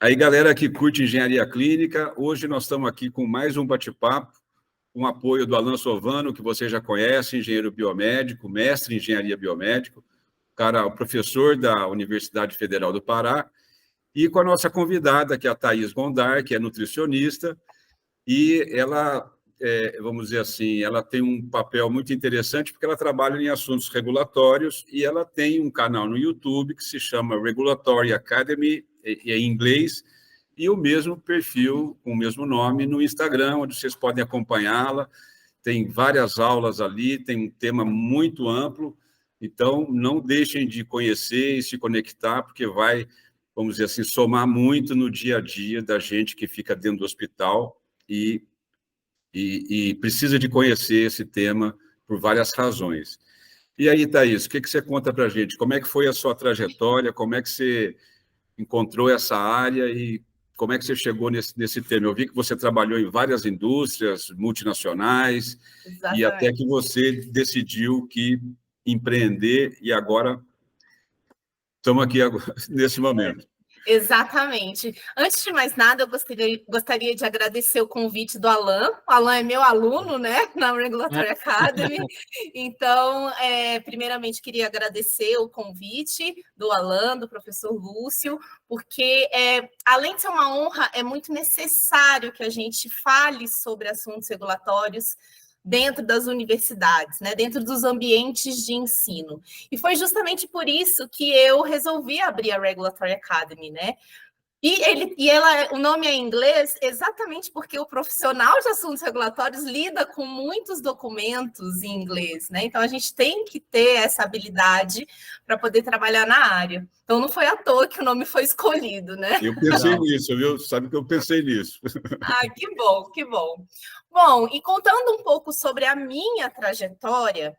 Aí, galera que curte engenharia clínica, hoje nós estamos aqui com mais um bate-papo, com apoio do Alan Sovano, que você já conhece, engenheiro biomédico, mestre em engenharia biomédico, o professor da Universidade Federal do Pará, e com a nossa convidada, que é a Thaís Gondar, que é nutricionista, e ela, vamos dizer assim, ela tem um papel muito interessante, porque ela trabalha em assuntos regulatórios, e ela tem um canal no YouTube que se chama Regulatory Academy, em inglês, e o mesmo perfil, com o mesmo nome, no Instagram, onde vocês podem acompanhá-la. Tem várias aulas ali, tem um tema muito amplo, então não deixem de conhecer e se conectar, porque vai, vamos dizer assim, somar muito no dia a dia da gente que fica dentro do hospital e precisa de conhecer esse tema por várias razões. E aí, Thaís, o que você conta para a gente? Como é que foi a sua trajetória? Como é que você encontrou essa área e como é que você chegou nesse tema? Eu vi que você trabalhou em várias indústrias multinacionais. Exatamente. E até que você decidiu que empreender e agora estamos aqui nesse momento. Exatamente. Antes de mais nada, eu gostaria de agradecer o convite do Alan. O Alan é meu aluno, né, na Regulatory Academy. Então, primeiramente, queria agradecer o convite do Alan, do professor Lúcio, porque, além de ser uma honra, é muito necessário que a gente fale sobre assuntos regulatórios dentro das universidades, né, dentro dos ambientes de ensino. E foi justamente por isso que eu resolvi abrir a Regulatory Academy, né? O nome é em inglês exatamente porque o profissional de assuntos regulatórios lida com muitos documentos em inglês, né? Então, a gente tem que ter essa habilidade para poder trabalhar na área. Então, não foi à toa que o nome foi escolhido, né? Eu pensei nisso, viu? Sabe que eu pensei nisso. Ah, que bom, que bom. Bom, e contando um pouco sobre a minha trajetória,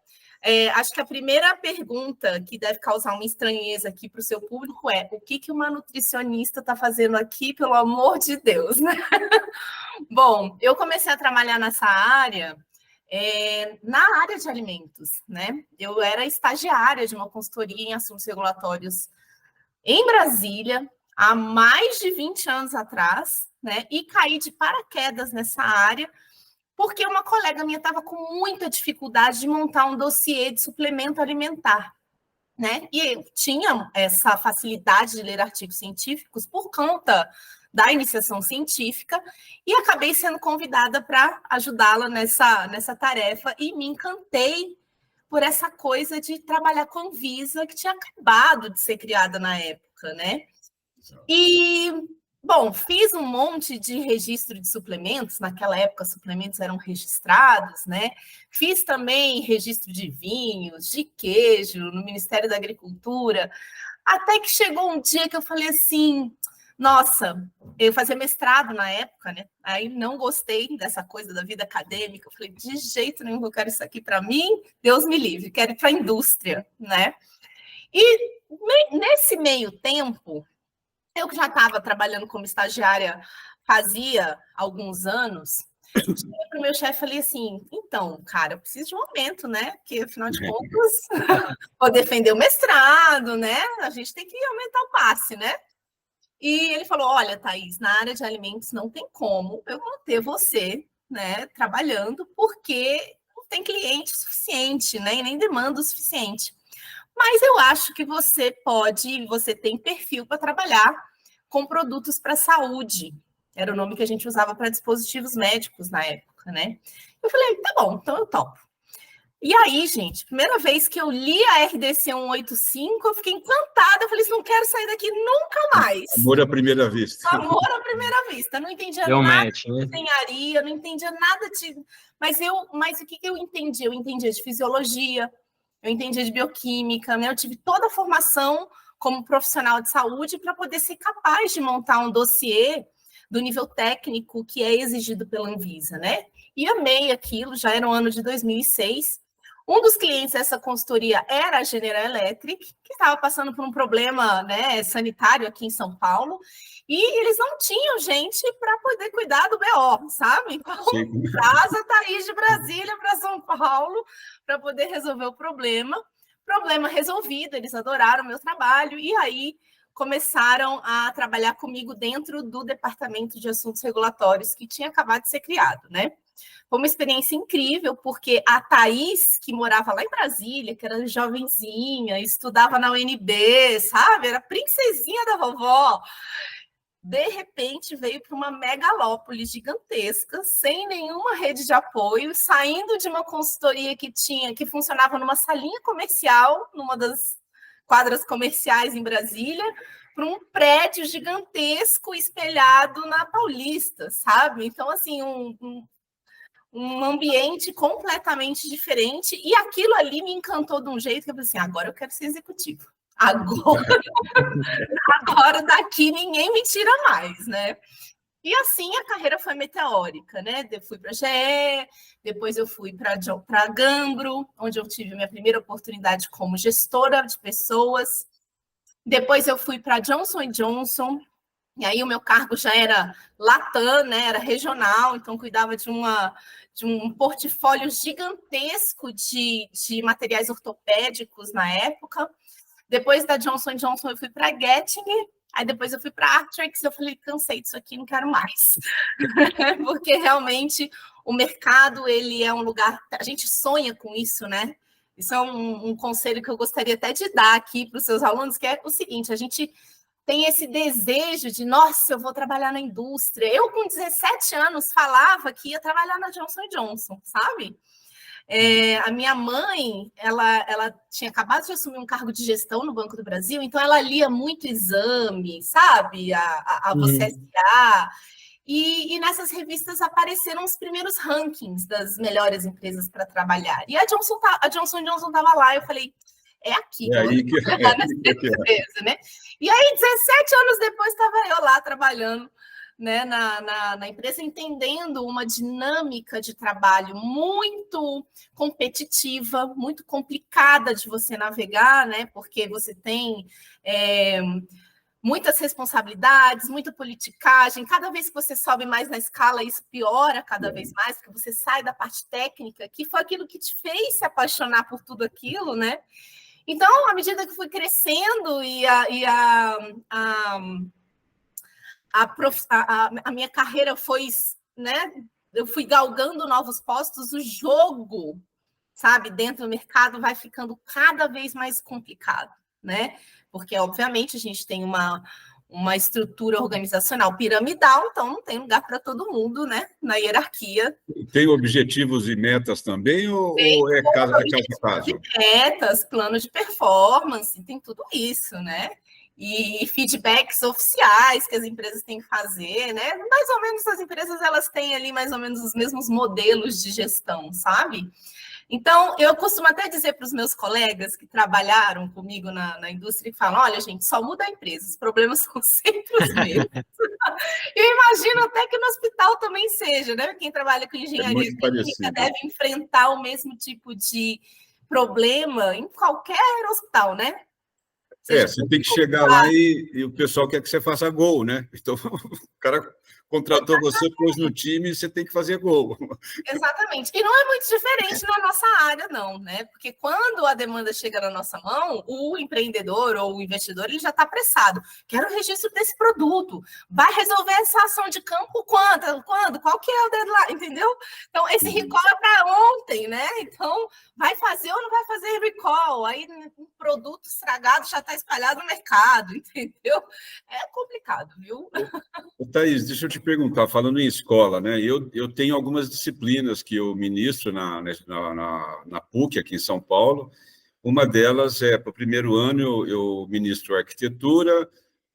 acho que a primeira pergunta que deve causar uma estranheza aqui para o seu público é: o que uma nutricionista está fazendo aqui, pelo amor de Deus, né? Bom, eu comecei a trabalhar nessa área, na área de alimentos, né? Eu era estagiária de uma consultoria em assuntos regulatórios em Brasília, há mais de 20 anos atrás, né? E caí de paraquedas nessa área, porque uma colega minha estava com muita dificuldade de montar um dossiê de suplemento alimentar, né? E eu tinha essa facilidade de ler artigos científicos por conta da iniciação científica e acabei sendo convidada para ajudá-la nessa tarefa e me encantei por essa coisa de trabalhar com a Anvisa, que tinha acabado de ser criada na época, né? E, bom, fiz um monte de registro de suplementos, naquela época suplementos eram registrados, né? Fiz também registro de vinhos, de queijo, no Ministério da Agricultura, até que chegou um dia que eu falei assim: nossa, eu fazia mestrado na época, né? Aí não gostei dessa coisa da vida acadêmica, eu falei, de jeito nenhum eu quero isso aqui para mim, Deus me livre, quero ir para a indústria, né? E nesse meio tempo, eu que já estava trabalhando como estagiária fazia alguns anos, cheguei para o meu chefe e falei assim: então, cara, eu preciso de um aumento, né? Porque, afinal de contas, vou defender o mestrado, né? A gente tem que aumentar o passe, né? E ele falou: olha, Thaís, na área de alimentos não tem como eu manter você, né, trabalhando, porque não tem cliente suficiente, né? E nem demanda o suficiente. Mas eu acho que você tem perfil para trabalhar com produtos para saúde. Era o nome que a gente usava para dispositivos médicos na época, né? Eu falei, tá bom, então eu topo. E aí, gente, primeira vez que eu li a RDC 185, eu fiquei encantada. Eu falei, não quero sair daqui nunca mais. Amor à primeira vista. Amor à primeira vista. Eu não entendia nada de engenharia, não entendia nada de... Mas o que eu entendi? Eu entendia de fisiologia, eu entendia de bioquímica, né? Eu tive toda a formação como profissional de saúde para poder ser capaz de montar um dossiê do nível técnico que é exigido pela Anvisa, né? E amei aquilo, já era o ano de 2006. Um dos clientes dessa consultoria era a General Electric, que estava passando por um problema, né, sanitário aqui em São Paulo, e eles não tinham gente para poder cuidar do BO, sabe? Então, traz a Thaís de Brasília para São Paulo para poder resolver o problema. Problema resolvido, eles adoraram o meu trabalho, e aí começaram a trabalhar comigo dentro do Departamento de Assuntos Regulatórios, que tinha acabado de ser criado, né? Foi uma experiência incrível, porque a Thaís, que morava lá em Brasília, que era jovenzinha, estudava na UNB, sabe? Era princesinha da vovó. De repente, veio para uma megalópole gigantesca, sem nenhuma rede de apoio, saindo de uma consultoria que funcionava numa salinha comercial, numa das quadras comerciais em Brasília, para um prédio gigantesco espelhado na Paulista, sabe? Então, assim, um ambiente completamente diferente, e aquilo ali me encantou de um jeito que eu falei assim, agora eu quero ser executivo. Agora daqui ninguém me tira mais, né? E assim a carreira foi meteórica, né? Eu fui para a GE, depois eu fui para a Gambro, onde eu tive minha primeira oportunidade como gestora de pessoas. Depois eu fui para Johnson & Johnson, e aí o meu cargo já era Latam, né? Era regional, então cuidava de um portfólio gigantesco de materiais ortopédicos na época. Depois da Johnson & Johnson, eu fui para a Getinge, aí depois eu fui para a Arc'teryx, eu falei, cansei disso aqui, não quero mais. Porque realmente o mercado, ele é um lugar, a gente sonha com isso, né? Isso é um conselho que eu gostaria até de dar aqui para os seus alunos, que é o seguinte, a gente tem esse desejo de, nossa, eu vou trabalhar na indústria. Eu, com 17 anos, falava que ia trabalhar na Johnson & Johnson, sabe? A minha mãe, ela tinha acabado de assumir um cargo de gestão no Banco do Brasil, então ela lia muito exame, sabe? A Você S.A. E nessas revistas apareceram os primeiros rankings das melhores empresas para trabalhar. E a Johnson & Johnson estava lá, eu falei, é aqui que eu vou trabalhar nessa empresa, né? E aí, 17 anos depois, estava eu lá trabalhando, né, na empresa, entendendo uma dinâmica de trabalho muito competitiva, muito complicada de você navegar, né, porque você tem muitas responsabilidades, muita politicagem. Cada vez que você sobe mais na escala, isso piora cada vez mais, porque você sai da parte técnica, que foi aquilo que te fez se apaixonar por tudo aquilo, né? Então, à medida que fui crescendo e a minha carreira foi, né? Eu fui galgando novos postos, o jogo, sabe, dentro do mercado vai ficando cada vez mais complicado, né? Porque, obviamente, a gente tem uma estrutura organizacional piramidal, então não tem lugar para todo mundo, né? Na hierarquia. Tem objetivos e metas também, ou é caso a caso? Metas, plano de performance, tem tudo isso, né? E feedbacks oficiais que as empresas têm que fazer, né? Mais ou menos as empresas, elas têm ali mais ou menos os mesmos modelos de gestão, sabe? Então, eu costumo até dizer para os meus colegas que trabalharam comigo na indústria, que falam, olha, gente, só muda a empresa, os problemas são sempre os mesmos. Eu imagino até que no hospital também seja, né? Quem trabalha com engenharia clínica deve enfrentar o mesmo tipo de problema em qualquer hospital, né? Você tem que chegar lá e o pessoal quer que você faça gol, né? Então, o cara contratou você, pôs no time e você tem que fazer gol. Exatamente. E não é muito diferente na nossa área, não, né? Porque quando a demanda chega na nossa mão, o empreendedor ou o investidor, ele já está apressado. Quero o registro desse produto. Vai resolver essa ação de campo quando? Qual que é o deadline? Entendeu? Então, esse recall é para ontem, né? Então, vai fazer ou não vai fazer recall? Aí, um produto estragado já está espalhado no mercado, entendeu? É complicado, viu? Thaís, deixa eu te perguntar, falando em escola, né? Eu tenho algumas disciplinas que eu ministro na PUC, aqui em São Paulo. Uma delas é, para o primeiro ano, eu ministro arquitetura,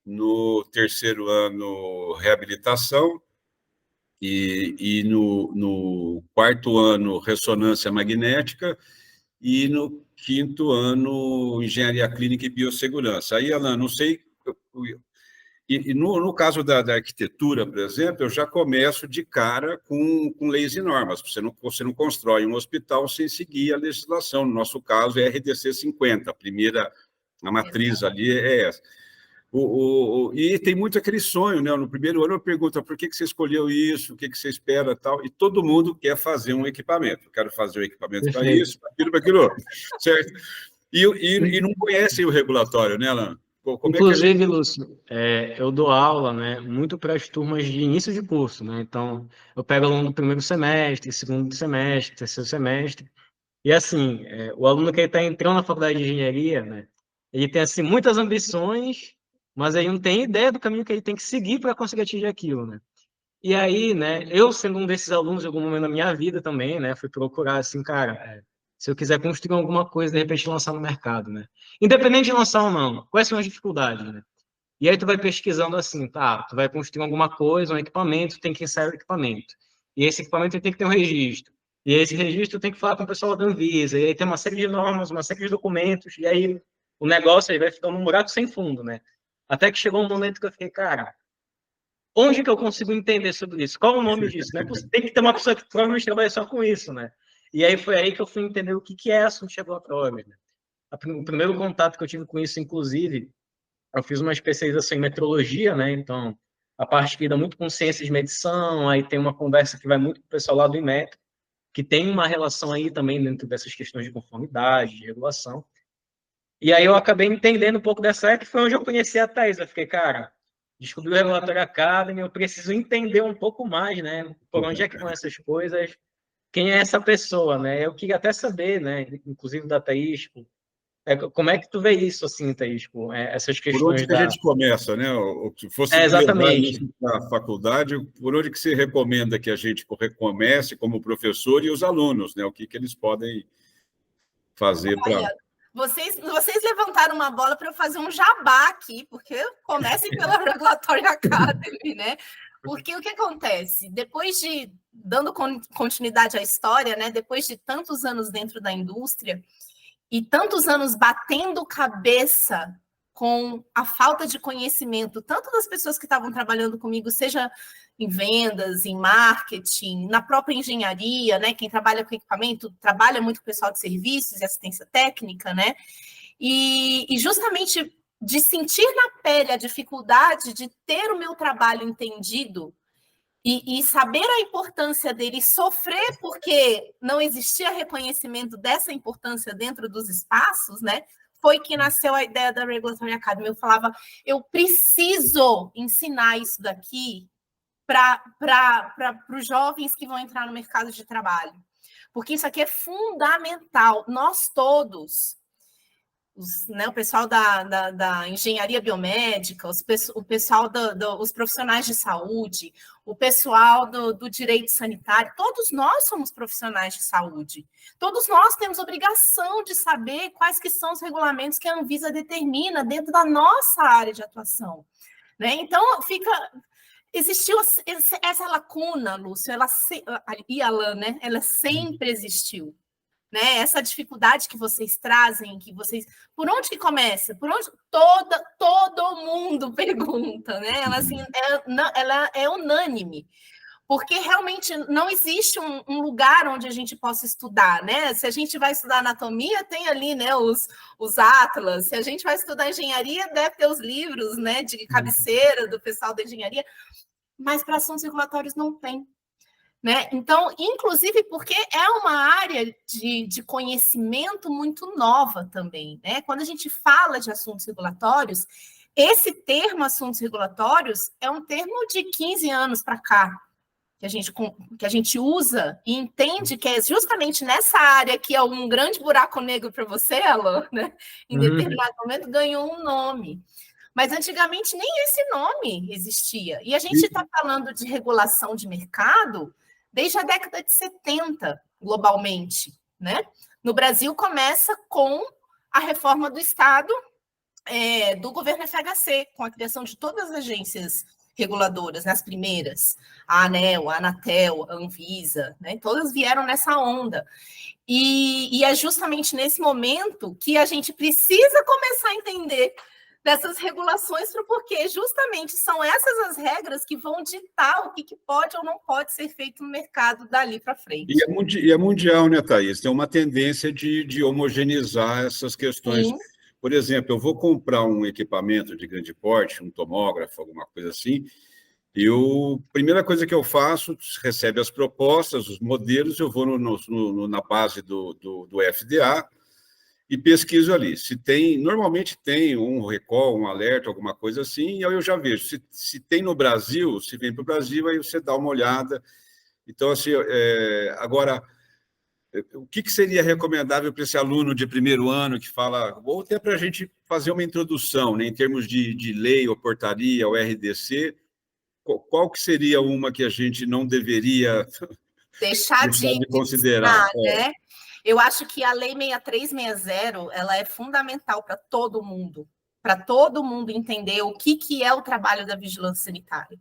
no terceiro ano, reabilitação, e no quarto ano, ressonância magnética, e no quinto ano, engenharia clínica e biossegurança. Aí, Alan, não sei... E no caso da arquitetura, por exemplo, eu já começo de cara com leis e normas. Você não constrói um hospital sem seguir a legislação. No nosso caso, é RDC 50. A matriz ali é essa. E tem muito aquele sonho, né? No primeiro ano eu pergunto por que você escolheu isso, o que você espera tal, e todo mundo quer fazer um equipamento. Eu quero fazer um equipamento para isso, para aquilo, certo? E não conhecem o regulatório, né, Alan? Inclusive, Lúcio, eu dou aula, né, muito para as turmas de início de curso, né? Então, eu pego aluno do primeiro semestre, segundo semestre, terceiro semestre, e assim, o aluno que está entrando na faculdade de engenharia, né, ele tem assim muitas ambições, mas ele não tem ideia do caminho que ele tem que seguir para conseguir atingir aquilo, né? E aí, né, eu sendo um desses alunos em algum momento da minha vida também, né, fui procurar assim, cara, se eu quiser construir alguma coisa, de repente lançar no mercado, né? Independente de lançar ou não, quais são as dificuldades, né? E aí tu vai pesquisando assim, tá, tu vai construir alguma coisa, um equipamento, tem que ensaiar o equipamento. E esse equipamento tem que ter um registro. E esse registro tem que falar com o pessoal da Anvisa. E aí tem uma série de normas, uma série de documentos, e aí o negócio aí vai ficando um buraco sem fundo, né? Até que chegou um momento que eu fiquei, cara, onde que eu consigo entender sobre isso? Qual o nome disso? Né? Tem que ter uma pessoa que provavelmente trabalha só com isso, né? E aí foi aí que eu fui entender o que é assunto regulatório. Né? O primeiro contato que eu tive com isso, inclusive, eu fiz uma especialização em metrologia, né? Então, a parte que lida muito com ciências de medição, aí tem uma conversa que vai muito com o pessoal lá do Inmetro, que tem uma relação aí também dentro dessas questões de conformidade, de regulação. E aí eu acabei entendendo um pouco dessa área, que foi onde eu conheci a Thais. Eu fiquei, cara, descobri o Regulatório Academy, eu preciso entender um pouco mais, né? Por onde é que vão essas coisas, quem é essa pessoa, né? Eu queria até saber, né? Inclusive da Thaís, como é que tu vê isso, assim, Thaís, essas Por onde questões que a da... gente começa, né? Se fosse levar exatamente. isso para a faculdade, por onde que se recomenda que a gente comece como professor e os alunos, né? O que eles podem fazer para... Vocês levantaram uma bola para eu fazer um jabá aqui, porque comecem pela Regulatory Academy, né? Porque o que acontece? Depois de, dando continuidade à história, né? Depois de tantos anos dentro da indústria e tantos anos batendo cabeça com a falta de conhecimento, tanto das pessoas que estavam trabalhando comigo, seja em vendas, em marketing, na própria engenharia, né? Quem trabalha com equipamento trabalha muito com o pessoal de serviços e assistência técnica, né? E justamente de sentir na pele a dificuldade de ter o meu trabalho entendido e saber a importância dele, sofrer porque não existia reconhecimento dessa importância dentro dos espaços, né? Foi que nasceu a ideia da Regulatory Academy. Eu falava, eu preciso ensinar isso daqui para os jovens que vão entrar no mercado de trabalho. Porque isso aqui é fundamental. Nós todos, o pessoal da engenharia biomédica, o pessoal os profissionais de saúde, o pessoal do direito sanitário, todos nós somos profissionais de saúde. Todos nós temos obrigação de saber quais que são os regulamentos que a Anvisa determina dentro da nossa área de atuação. Né? Então, existiu essa lacuna, Lúcio, e Alan, né? Ela sempre existiu. Né? Essa dificuldade que vocês trazem, por onde que começa? Por onde todo mundo pergunta, né? Ela, assim, ela é unânime, porque realmente não existe um lugar onde a gente possa estudar, né? Se a gente vai estudar anatomia, tem ali, né, os atlas. Se a gente vai estudar engenharia, deve ter os livros, né, de cabeceira do pessoal da engenharia, mas para assuntos regulatórios não tem. Né? Então, inclusive porque é uma área de conhecimento muito nova também. Né? Quando a gente fala de assuntos regulatórios, esse termo assuntos regulatórios é um termo de 15 anos para cá, que a gente usa e entende que é justamente nessa área que é um grande buraco negro para você, Alan, né? Em determinado momento ganhou um nome. Mas antigamente nem esse nome existia. E a gente está falando de regulação de mercado desde a década de 70, globalmente. Né? No Brasil, começa com a reforma do Estado, do governo FHC, com a criação de todas as agências reguladoras, né? As primeiras, a ANEEL, a Anatel, a Anvisa, né? Todas vieram nessa onda. E é justamente nesse momento que a gente precisa começar a entender dessas regulações, porque justamente são essas as regras que vão ditar o que pode ou não pode ser feito no mercado dali para frente. E é mundial, né, Thaís? Tem uma tendência de homogeneizar essas questões. Sim. Por exemplo, eu vou comprar um equipamento de grande porte, um tomógrafo, alguma coisa assim, e a primeira coisa que eu faço, recebe as propostas, os modelos, eu vou na base do FDA, e pesquiso ali. Se tem, normalmente tem um recall, um alerta, alguma coisa assim, e aí eu já vejo. Se tem no Brasil, se vem para o Brasil, aí você dá uma olhada. Então, assim, agora, o que seria recomendável para esse aluno de primeiro ano que fala, ou até para a gente fazer uma introdução, né, em termos de lei ou portaria, ou RDC, qual que seria uma que a gente não deveria deixar de considerar? né? Eu acho que a Lei 6360 ela é fundamental para todo mundo entender o que é o trabalho da vigilância sanitária.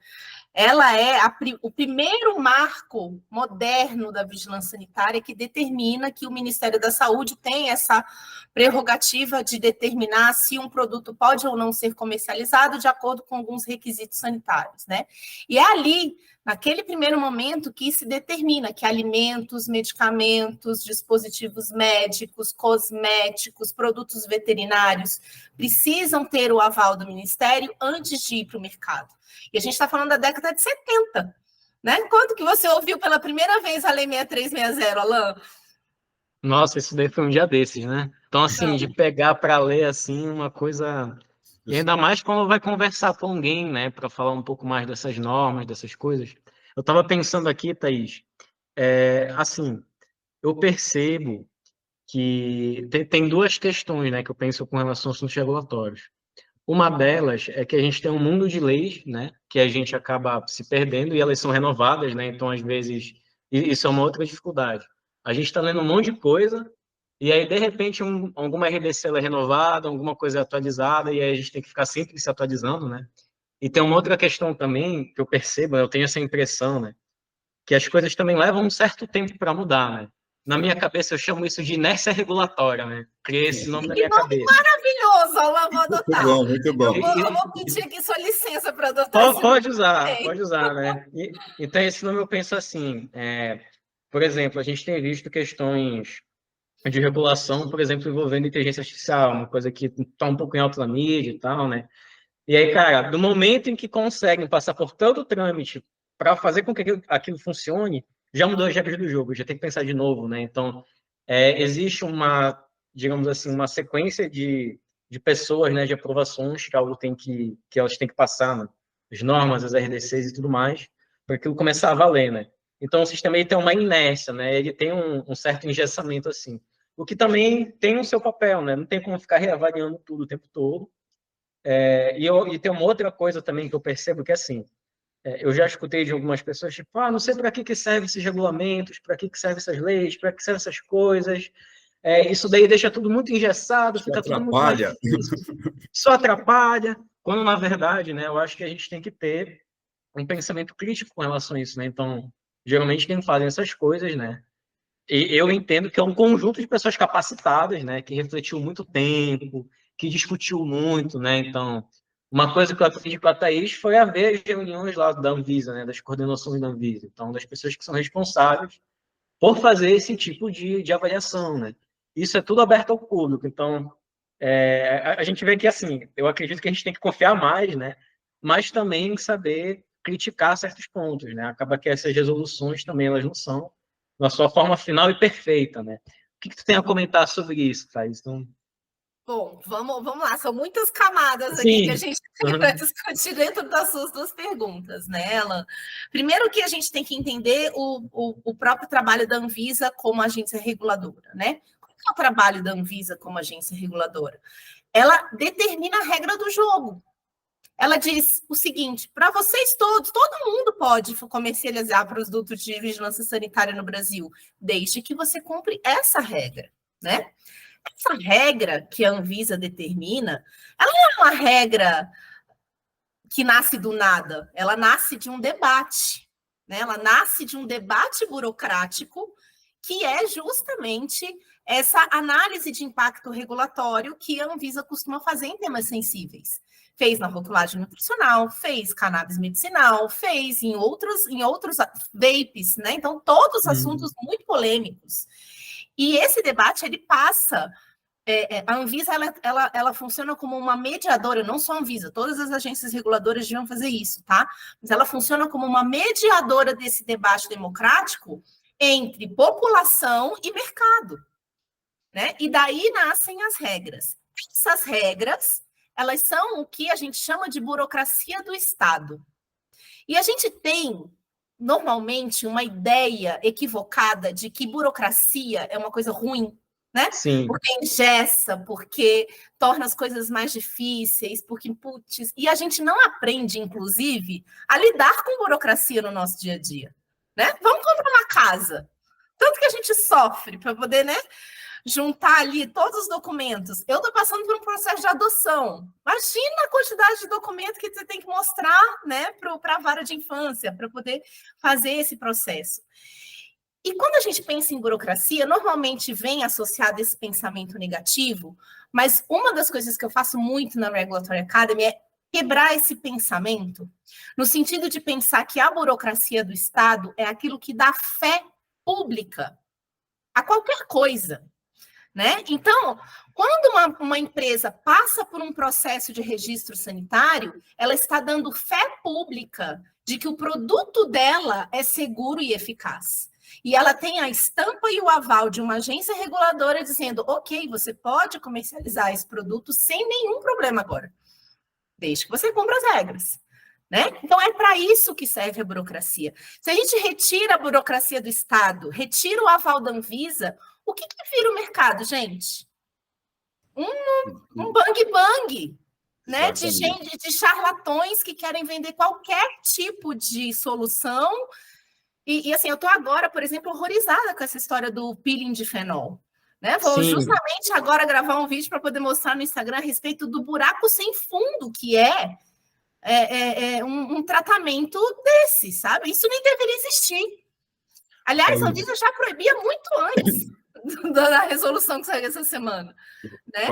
Ela é o primeiro marco moderno da vigilância sanitária que determina que o Ministério da Saúde tem essa prerrogativa de determinar se um produto pode ou não ser comercializado de acordo com alguns requisitos sanitários, né? E é ali, naquele primeiro momento, que se determina que alimentos, medicamentos, dispositivos médicos, cosméticos, produtos veterinários precisam ter o aval do Ministério antes de ir para o mercado. E a gente está falando da década de 70, né? Quando que você ouviu pela primeira vez a Lei 6360, Alain? Nossa, isso daí foi um dia desses, né? Então, assim, de pegar para ler, assim, uma coisa... E ainda mais quando vai conversar com alguém, né? Para falar um pouco mais dessas normas, dessas coisas. Eu estava pensando aqui, Thaís, assim, eu percebo que tem duas questões, né? Que eu penso com relação aos assuntos regulatórios. Uma delas é que a gente tem um mundo de leis, né? Que a gente acaba se perdendo e elas são renovadas, né? Então, às vezes, isso é uma outra dificuldade. A gente está lendo um monte de coisa e aí, de repente, alguma RDC ela é renovada, alguma coisa é atualizada e aí a gente tem que ficar sempre se atualizando, né? E tem uma outra questão também que eu percebo, eu tenho essa impressão, né? Que as coisas também levam um certo tempo para mudar, né? Na minha cabeça, eu chamo isso de inércia regulatória, né? Criei esse nome na minha cabeça. Maravilhoso, Alain, vou adotar. Muito bom. Eu vou pedir aqui sua licença para adotar esse Pode usar, né? Então, esse nome eu penso assim, por exemplo, a gente tem visto questões de regulação, por exemplo, envolvendo inteligência artificial, uma coisa que está um pouco em alta na mídia e tal, né? E aí, cara, do momento em que conseguem passar por todo o trâmite para fazer com que aquilo funcione, já mudou as regras do jogo, já tem que pensar de novo, né? Então, existe uma, digamos assim, uma sequência de pessoas, né, de aprovações que algo que elas têm que passar, né? As normas, as RDCs e tudo mais, para aquilo começar a valer, né? Então, o sistema ele tem uma inércia, né? Ele tem um certo engessamento, assim. O que também tem o seu papel, né? Não tem como ficar reavaliando tudo o tempo todo. E tem uma outra coisa também que eu percebo que, assim, eu já escutei de algumas pessoas, tipo, não sei para que servem esses regulamentos, para que servem essas leis, para que servem essas coisas. Isso daí deixa tudo muito engessado, fica tudo muito mais difícil. Só atrapalha, quando, na verdade, né, eu acho que a gente tem que ter um pensamento crítico com relação a isso, né? Então, geralmente, quem fazem essas coisas, né, e eu entendo que é um conjunto de pessoas capacitadas, né, que refletiu muito tempo, que discutiu muito, né? Então, uma coisa que eu aprendi com a Thaís foi a ver as reuniões lá da Anvisa, né, das coordenações da Anvisa. Então, das pessoas que são responsáveis por fazer esse tipo de avaliação, né? Isso é tudo aberto ao público. Então, a gente vê que, assim, eu acredito que a gente tem que confiar mais, né? Mas também saber criticar certos pontos, né? Acaba que essas resoluções também, elas não são na sua forma final e perfeita, né? O que tu tem a comentar sobre isso, Thaís? Então... Bom, vamos lá, são muitas camadas Sim. aqui que a gente tem para discutir dentro das suas duas perguntas, né, Alan? Primeiro que a gente tem que entender o próprio trabalho da Anvisa como agência reguladora, né? Qual é o trabalho da Anvisa como agência reguladora? Ela determina a regra do jogo. Ela diz o seguinte, para vocês todos, todo mundo pode comercializar produtos de vigilância sanitária no Brasil, desde que você cumpre essa regra, né? Essa regra que a Anvisa determina, ela não é uma regra que nasce do nada, ela nasce de um debate, né? Ela nasce de um debate burocrático que é justamente essa análise de impacto regulatório que a Anvisa costuma fazer em temas sensíveis. Fez na rotulagem nutricional, fez cannabis medicinal, fez em outros vapes, né? Então, todos assuntos muito polêmicos. E esse debate, ele passa... a Anvisa, ela funciona como uma mediadora, não só a Anvisa, todas as agências reguladoras deviam fazer isso, tá? Mas ela funciona como uma mediadora desse debate democrático entre população e mercado. né? E daí nascem as regras. Essas regras, elas são o que a gente chama de burocracia do Estado. E a gente tem, normalmente, uma ideia equivocada de que burocracia é uma coisa ruim, né? Sim. Porque engessa, porque torna as coisas mais difíceis, porque putz, e a gente não aprende, inclusive, a lidar com burocracia no nosso dia a dia, né? Vamos comprar uma casa. Tanto que a gente sofre para poder, né, juntar ali todos os documentos. Eu estou passando por um processo de adoção. Imagina a quantidade de documentos que você tem que mostrar, né, para a vara de infância, para poder fazer esse processo. E quando a gente pensa em burocracia, normalmente vem associado esse pensamento negativo, mas uma das coisas que eu faço muito na Regulatory Academy é quebrar esse pensamento, no sentido de pensar que a burocracia do Estado é aquilo que dá fé pública a qualquer coisa, né? Então, quando uma empresa passa por um processo de registro sanitário, ela está dando fé pública de que o produto dela é seguro e eficaz. E ela tem a estampa e o aval de uma agência reguladora dizendo, ok, você pode comercializar esse produto sem nenhum problema agora, desde que você cumpra as regras, né? Então, é para isso que serve a burocracia. Se a gente retira a burocracia do Estado, retira o aval da Anvisa, o que vira o mercado, gente? Um bang-bang, né? De gente, de charlatões que querem vender qualquer tipo de solução. E assim, eu estou agora, por exemplo, horrorizada com essa história do peeling de fenol. Né? Vou justamente agora gravar um vídeo para poder mostrar no Instagram a respeito do buraco sem fundo, que é um tratamento desse, sabe? Isso nem deveria existir. Aliás, a Anvisa já proibia muito antes da resolução que saiu essa semana. Né?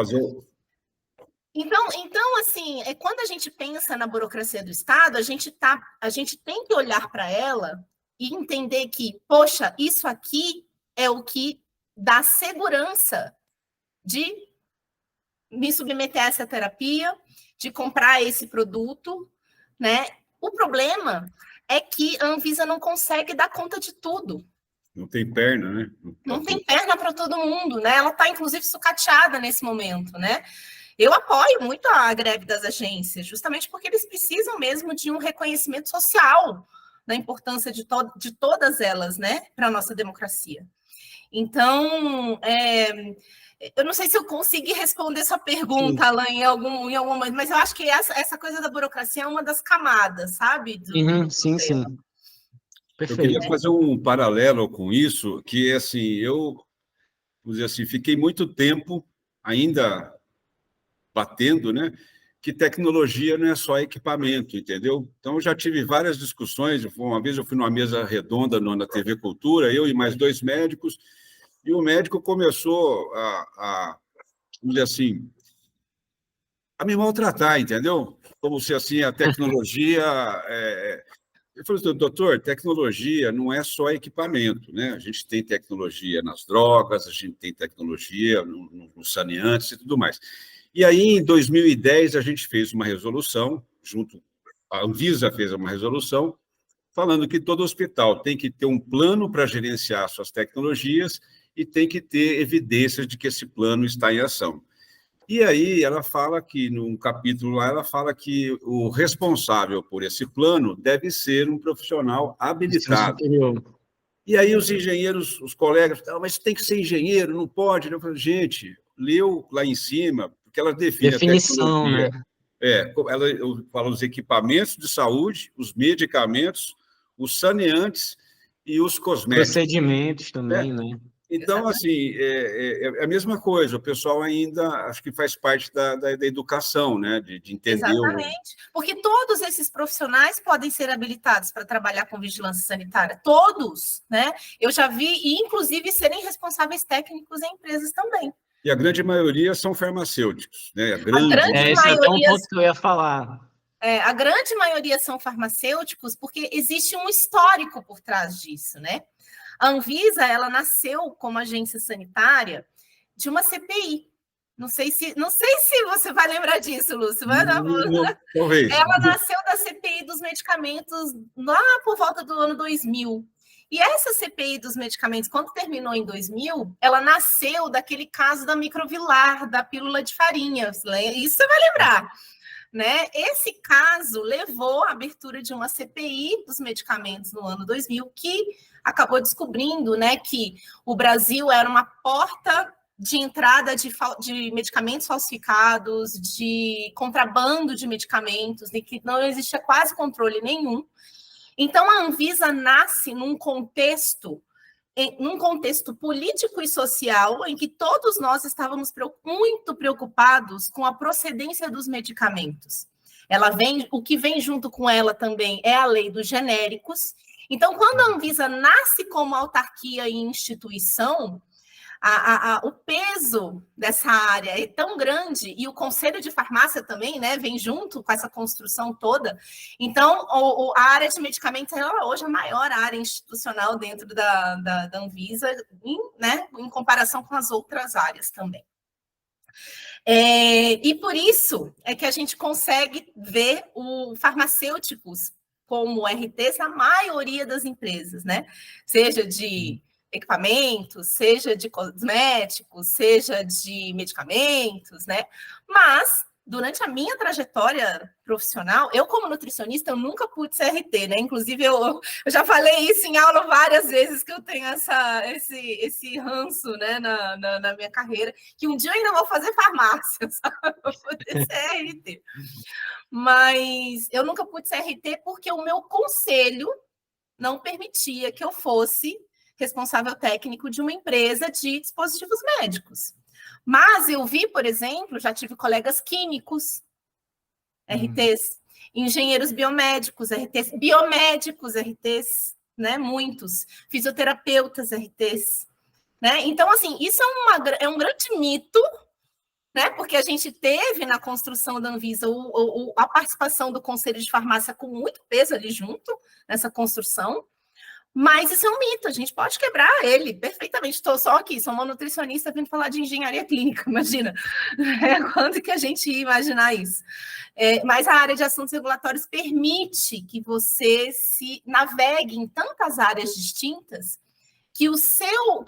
Então, assim, quando a gente pensa na burocracia do Estado, a gente tem que olhar para ela e entender que, poxa, isso aqui é o que dá segurança de me submeter a essa terapia, de comprar esse produto, né? O problema é que a Anvisa não consegue dar conta de tudo. Não tem perna, né? Não tem perna para todo mundo, né? Ela está, inclusive, sucateada nesse momento, né? Eu apoio muito a greve das agências, justamente porque eles precisam mesmo de um reconhecimento social da importância de todas elas, né, para a nossa democracia. Então, eu não sei se eu consegui responder sua pergunta, Alain, em algum momento, mas eu acho que essa coisa da burocracia é uma das camadas, sabe? Sim. Perfeito. Eu queria fazer um paralelo com isso, que assim, eu, vamos dizer assim, fiquei muito tempo ainda batendo, né? Que tecnologia não é só equipamento, entendeu? Então, eu já tive várias discussões. Uma vez eu fui numa mesa redonda na TV Cultura, eu e mais 2 médicos, e o médico começou vamos dizer assim, a me maltratar, entendeu? Como se assim a tecnologia... Eu falei assim, doutor, tecnologia não é só equipamento, né? A gente tem tecnologia nas drogas, a gente tem tecnologia nos saneantes e tudo mais. E aí, em 2010, a gente fez uma resolução, a Anvisa fez uma resolução, falando que todo hospital tem que ter um plano para gerenciar suas tecnologias e tem que ter evidências de que esse plano está em ação. E aí ela fala que, num capítulo lá, ela fala que o responsável por esse plano deve ser um profissional habilitado. E aí os engenheiros, os colegas, mas tem que ser engenheiro, não pode. Eu falo, gente, leu lá em cima, porque ela define definição, a tecnologia. Né? Ela fala os equipamentos de saúde, os medicamentos, os saneantes e os cosméticos. Procedimentos também, né? Então, assim, é a mesma coisa. O pessoal ainda, acho que faz parte da educação, né? De entender. Exatamente. Porque todos esses profissionais podem ser habilitados para trabalhar com vigilância sanitária. Todos, né? Eu já vi, e inclusive serem responsáveis técnicos em empresas também. E a grande maioria são farmacêuticos, né? Esse é até um ponto que eu ia falar. A grande maioria são farmacêuticos porque existe um histórico por trás disso, né? A Anvisa, ela nasceu como agência sanitária de uma CPI. Não sei se você vai lembrar disso, Lúcio. Talvez. Ela nasceu da CPI dos medicamentos lá por volta do ano 2000. E essa CPI dos medicamentos, quando terminou em 2000, ela nasceu daquele caso da Microvilar, da pílula de farinha. Isso você vai lembrar, né? Esse caso levou à abertura de uma CPI dos medicamentos no ano 2000, que acabou descobrindo, né, que o Brasil era uma porta de entrada de medicamentos falsificados, de contrabando de medicamentos, de que não existia quase controle nenhum. Então, a Anvisa nasce num contexto político e social em que todos nós estávamos muito preocupados com a procedência dos medicamentos. O que vem junto com ela também é a lei dos genéricos. Então, quando a Anvisa nasce como autarquia e instituição, o peso dessa área é tão grande, e o Conselho de Farmácia também, né, vem junto com essa construção toda. Então, a área de medicamentos ela hoje é a maior área institucional dentro da Anvisa, em comparação com as outras áreas também. E por isso é que a gente consegue ver o farmacêuticos como RTs na maioria das empresas, né? Seja de equipamentos, seja de cosméticos, seja de medicamentos, né? Mas, durante a minha trajetória profissional, eu, como nutricionista, eu nunca pude ser RT, né? Inclusive, eu já falei isso em aula várias vezes, que eu tenho esse ranço, né, na minha carreira, que um dia eu ainda vou fazer farmácia, sabe? Eu vou poder ser RT. Mas eu nunca pude ser RT porque o meu conselho não permitia que eu fosse responsável técnico de uma empresa de dispositivos médicos. Mas eu vi, por exemplo, já tive colegas químicos, RTs, engenheiros biomédicos, RTs, biomédicos, RTs, né? Muitos, fisioterapeutas, RTs. Né? Então, assim, isso é um grande mito, né? Porque a gente teve na construção da Anvisa a participação do Conselho de Farmácia com muito peso ali junto, nessa construção. Mas isso é um mito, a gente pode quebrar ele perfeitamente. Estou só aqui, sou uma nutricionista vindo falar de engenharia clínica, imagina. Quando que a gente ia imaginar isso? Mas a área de assuntos regulatórios permite que você se navegue em tantas áreas distintas que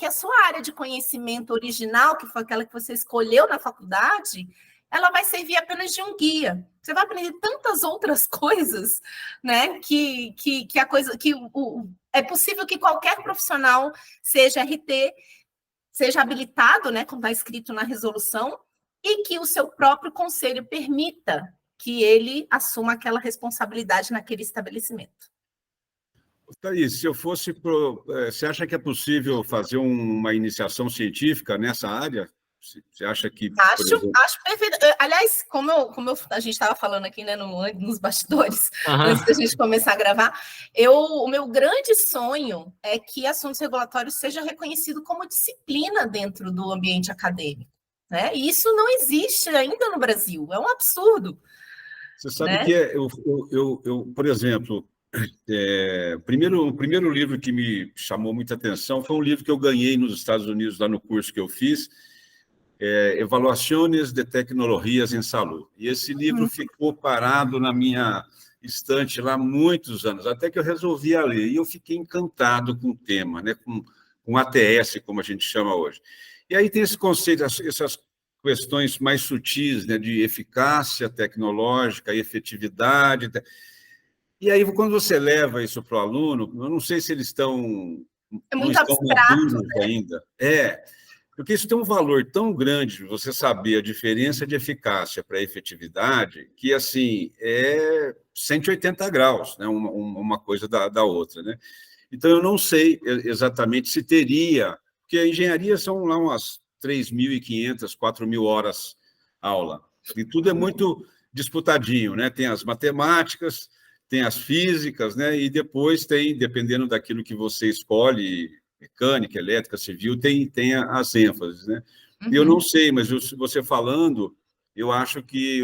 a sua área de conhecimento original, que foi aquela que você escolheu na faculdade, ela vai servir apenas de um guia. Você vai aprender tantas outras coisas, né? É possível que qualquer profissional seja RT, seja habilitado, né? Como está escrito na resolução, e que o seu próprio conselho permita que ele assuma aquela responsabilidade naquele estabelecimento. Thaís, se eu fosse você acha que é possível fazer uma iniciação científica nessa área? Você acha que... Acho perfeito. Aliás, a gente estava falando aqui, né, nos bastidores, antes da gente começar a gravar, o meu grande sonho é que assuntos regulatórios seja reconhecido como disciplina dentro do ambiente acadêmico. Né? E isso não existe ainda no Brasil, é um absurdo. Você sabe, né? Que eu, por exemplo, o primeiro livro que me chamou muita atenção foi um livro que eu ganhei nos Estados Unidos, lá no curso que eu fiz, Evaluações de Tecnologias em Saúde. E esse livro ficou parado na minha estante lá há muitos anos, até que eu resolvi ler. E eu fiquei encantado com o tema, né? com ATS, como a gente chama hoje. E aí tem esse conceito, essas questões mais sutis, né? De eficácia tecnológica, efetividade. E aí, quando você leva isso para o aluno, eu não sei se eles não estão maduros, né? Ainda. Porque isso tem um valor tão grande, você saber a diferença de eficácia para efetividade, que, assim, é 180 graus, né? Uma coisa da outra, né? Então, eu não sei exatamente se teria, porque a engenharia são lá umas 3.500, 4.000 horas aula, e tudo é muito disputadinho, né? Tem as matemáticas, tem as físicas, né? E depois tem, dependendo daquilo que você escolhe, mecânica, elétrica, civil, tem as ênfases, né? Eu não sei, mas você falando, eu acho que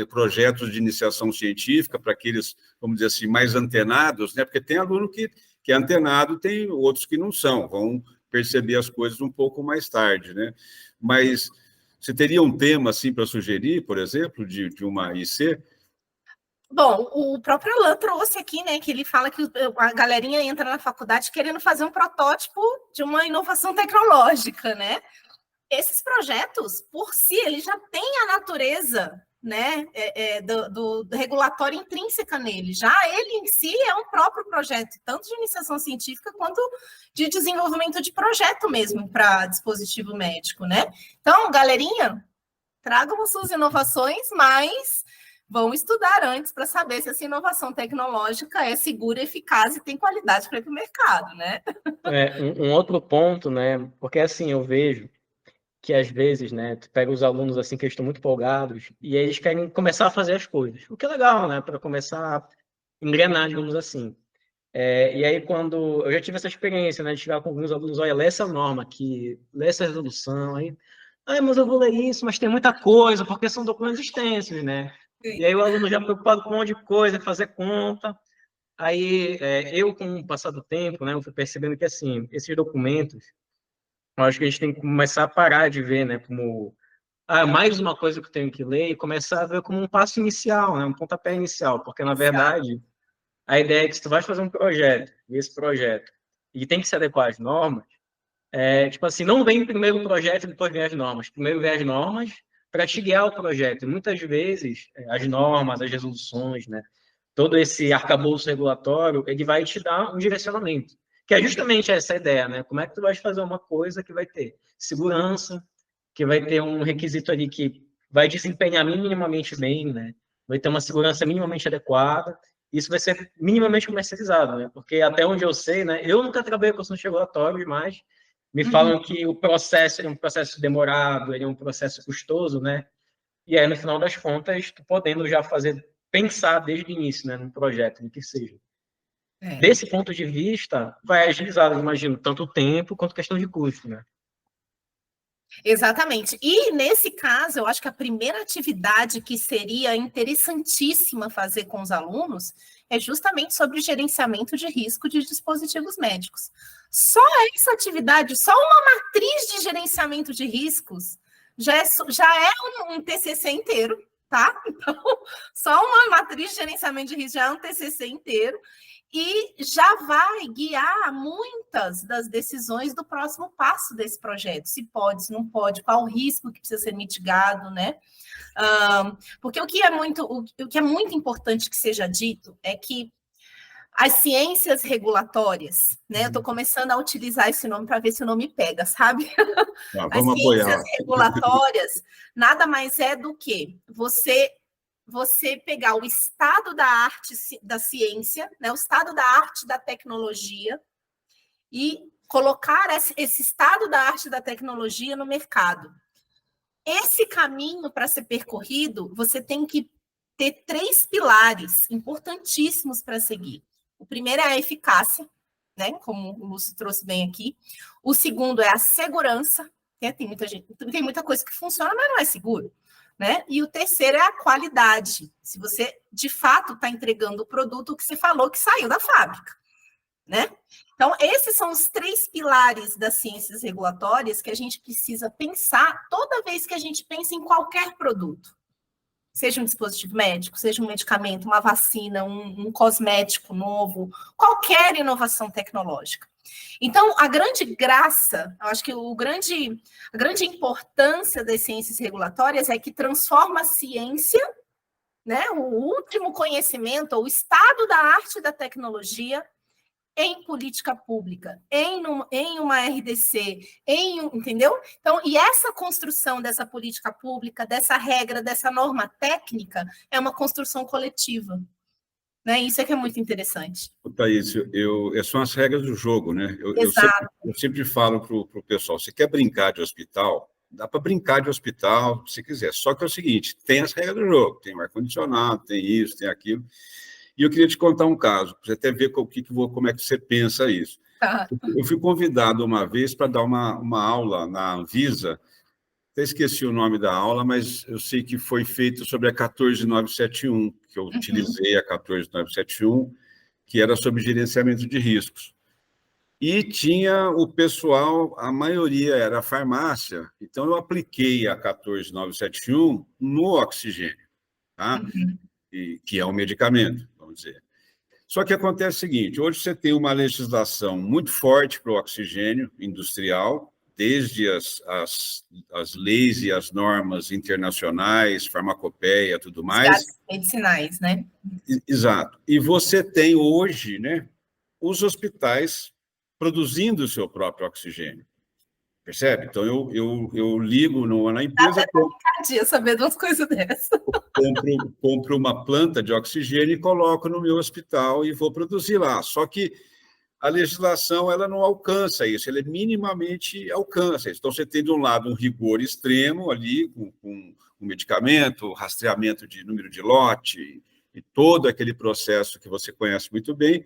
projetos de iniciação científica, para aqueles, vamos dizer assim, mais antenados, né? Porque tem aluno que é antenado, tem outros que não são, vão perceber as coisas um pouco mais tarde, né? Mas você teria um tema, assim, para sugerir, por exemplo, de uma IC? Bom, o próprio Alan trouxe aqui, né, que ele fala que a galerinha entra na faculdade querendo fazer um protótipo de uma inovação tecnológica, né? Esses projetos, por si, eles já têm a natureza, né, do regulatório intrínseca nele. Já ele em si é um próprio projeto, tanto de iniciação científica quanto de desenvolvimento de projeto mesmo para dispositivo médico, né? Então, galerinha, tragam as suas inovações, mas vão estudar antes para saber se essa inovação tecnológica é segura, eficaz e tem qualidade para ir para o mercado, né? Um outro ponto, né? Porque assim, eu vejo que às vezes, né, tu pega os alunos assim que eles estão muito empolgados e eles querem começar a fazer as coisas. O que é legal, né, para começar a engrenar, digamos assim. E aí quando eu já tive essa experiência, né, de chegar com alguns alunos, olha, lê essa norma aqui, lê essa resolução aí. Mas eu vou ler isso, mas tem muita coisa, porque são documentos extensos, né? Sim. E aí o aluno já preocupado com um monte de coisa, fazer conta. Aí eu, com o passar do tempo, né, eu fui percebendo que assim, esses documentos, eu acho que a gente tem que começar a parar de ver, né, como mais uma coisa que eu tenho que ler e começar a ver como um passo inicial, né, um pontapé inicial, porque na verdade a ideia é que se tu vai fazer um projeto, e esse projeto, e tem que se adequar às normas, tipo assim, não vem primeiro o projeto e depois vem as normas. Primeiro vem as normas para te guiar o projeto. E muitas vezes, as normas, as resoluções, né, todo esse arcabouço regulatório, ele vai te dar um direcionamento, que é justamente essa ideia, né? Como é que tu vai fazer uma coisa que vai ter segurança, que vai ter um requisito ali que vai desempenhar minimamente bem, né? Vai ter uma segurança minimamente adequada. Isso vai ser minimamente comercializado, né? Porque até onde eu sei, né? Eu nunca trabalhei com assuntos regulatórios, mas me falam que o processo é um processo demorado, ele é um processo custoso, né? E aí, no final das contas, tu podendo já fazer, pensar desde o início, né, no projeto, no que seja. Desse ponto de vista, vai agilizar, eu imagino, tanto o tempo quanto questão de custo, né? Exatamente. E nesse caso, eu acho que a primeira atividade que seria interessantíssima fazer com os alunos é justamente sobre gerenciamento de risco de dispositivos médicos. Só essa atividade, só uma matriz de gerenciamento de riscos já é um TCC inteiro, tá? Então, só uma matriz de gerenciamento de risco já é um TCC inteiro e já vai guiar muitas das decisões do próximo passo desse projeto, se pode, se não pode, qual o risco que precisa ser mitigado, né? Porque o que é muito importante que seja dito é que as ciências regulatórias, né? Eu estou começando a utilizar esse nome para ver se o nome pega, sabe? As Vamos ciências apoiar. regulatórias nada mais é do que você pegar o estado da arte da ciência, né, o estado da arte da tecnologia, e colocar esse estado da arte da tecnologia no mercado. Esse caminho, para ser percorrido, você tem que ter 3 pilares importantíssimos para seguir. O primeiro é a eficácia, né, como o Lúcio trouxe bem aqui. O segundo é a segurança, né, tem muita coisa que funciona, mas não é seguro. Né? E o terceiro é a qualidade. Se você, de fato, está entregando o produto que você falou que saiu da fábrica. Né? Então, esses são os 3 pilares das ciências regulatórias que a gente precisa pensar toda vez que a gente pensa em qualquer produto. Seja um dispositivo médico, seja um medicamento, uma vacina, um cosmético novo, qualquer inovação tecnológica. Então, a grande graça, eu acho que a grande importância das ciências regulatórias é que transforma a ciência, né, o último conhecimento, o estado da arte da tecnologia, em política pública, em uma RDC, entendeu? Então, e essa construção dessa política pública, dessa regra, dessa norma técnica, é uma construção coletiva. Né? Isso é que é muito interessante. Thaís, são as regras do jogo, né? Eu sempre falo para o pessoal, você quer brincar de hospital? Dá para brincar de hospital, se quiser. Só que é o seguinte, tem as regras do jogo, tem o ar-condicionado, tem isso, tem aquilo. E eu queria te contar um caso, para você até ver como é que você pensa isso. Eu fui convidado uma vez para dar uma aula na Anvisa, até esqueci o nome da aula, mas eu sei que foi feito sobre a 14971, que eu utilizei a 14971, que era sobre gerenciamento de riscos. E tinha o pessoal, a maioria era a farmácia, então eu apliquei a 14971 no oxigênio. Tá? que é um medicamento, vamos dizer. Só que acontece o seguinte, hoje você tem uma legislação muito forte para o oxigênio industrial, desde as leis e as normas internacionais, farmacopeia, tudo mais. Gases medicinais, né? Exato. E você tem hoje, né, os hospitais produzindo o seu próprio oxigênio. Percebe? Então, eu ligo na empresa... Dia saber de umas coisas dessas. Compro uma planta de oxigênio e coloco no meu hospital e vou produzir lá. Só que a legislação ela não alcança isso, ela minimamente alcança isso. Então, você tem, de um lado, um rigor extremo ali, com o medicamento, rastreamento de número de lote, e todo aquele processo que você conhece muito bem,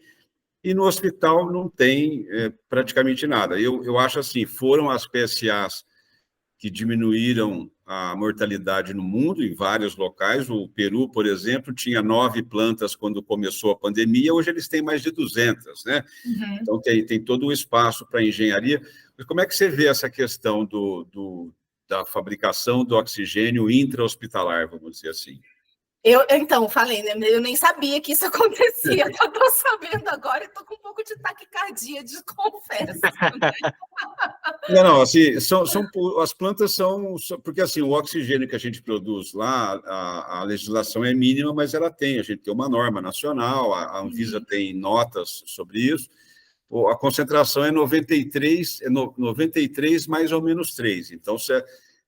e no hospital não tem praticamente nada. Eu acho assim, foram as PSAs que diminuíram a mortalidade no mundo, em vários locais. O Peru, por exemplo, tinha 9 plantas quando começou a pandemia, hoje eles têm mais de 200, né? Uhum. Então, tem todo o espaço para engenharia. Mas como é que você vê essa questão da fabricação do oxigênio intra-hospitalar, vamos dizer assim? Então, falei, né? Eu nem sabia que isso acontecia. Eu estou sabendo agora e estou com um pouco de taquicardia, confesso. Não, assim, as plantas são... Porque, assim, o oxigênio que a gente produz lá, a legislação é mínima, mas ela tem. A gente tem uma norma nacional, a Anvisa tem notas sobre isso. A concentração é 93 mais ou menos 3. Então,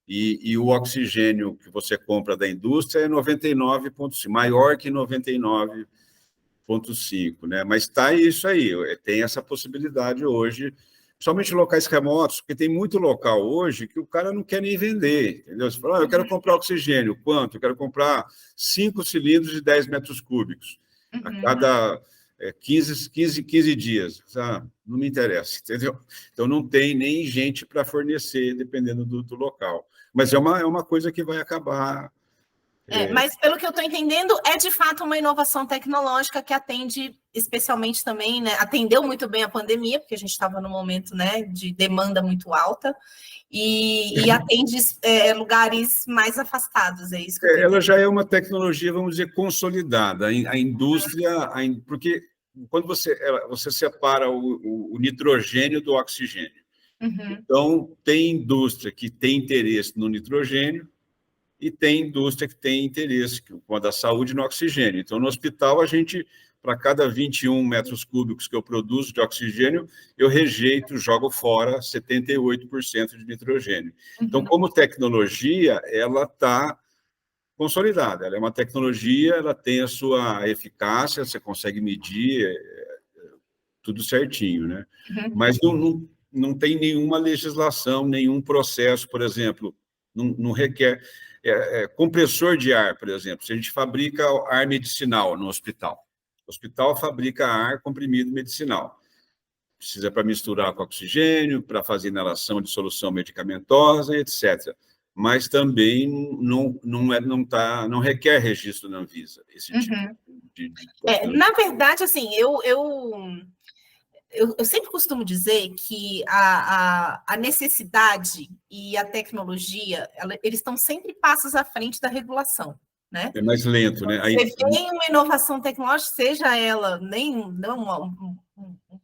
E o oxigênio que você compra da indústria é 99,5, maior que 99,5, né? Mas está isso aí, tem essa possibilidade hoje, principalmente em locais remotos, porque tem muito local hoje que o cara não quer nem vender, entendeu? Você fala, eu quero comprar oxigênio, quanto? Eu quero comprar 5 cilindros de 10 metros cúbicos, a cada 15 dias. Não me interessa, entendeu? Então, não tem nem gente para fornecer, dependendo do local. Mas é uma coisa que vai acabar... Mas, pelo que eu estou entendendo, é de fato uma inovação tecnológica que atende especialmente também, né? Atendeu muito bem a pandemia, porque a gente estava num momento, né, de demanda muito alta, e atende lugares mais afastados, é isso que eu Ela já é uma tecnologia, vamos dizer, consolidada. A indústria... Porque quando você separa o nitrogênio do oxigênio, então tem indústria que tem interesse no nitrogênio e tem indústria que tem interesse, com a da saúde, no oxigênio. Então, no hospital, a gente, para cada 21 metros cúbicos que eu produzo de oxigênio, eu rejeito, jogo fora 78% de nitrogênio. Então, como tecnologia, ela está consolidada. Ela é uma tecnologia, ela tem a sua eficácia, você consegue medir tudo certinho, né? Mas não tem nenhuma legislação, nenhum processo, por exemplo, não requer... compressor de ar, por exemplo, se a gente fabrica ar medicinal no hospital, o hospital fabrica ar comprimido medicinal, precisa para misturar com oxigênio, para fazer inalação de solução medicamentosa, etc. Mas também não requer registro na Anvisa, esse tipo de na verdade, assim, eu sempre costumo dizer que a necessidade e a tecnologia, eles estão sempre passos à frente da regulação, né? É mais lento, né? Você tem uma inovação tecnológica, seja ela um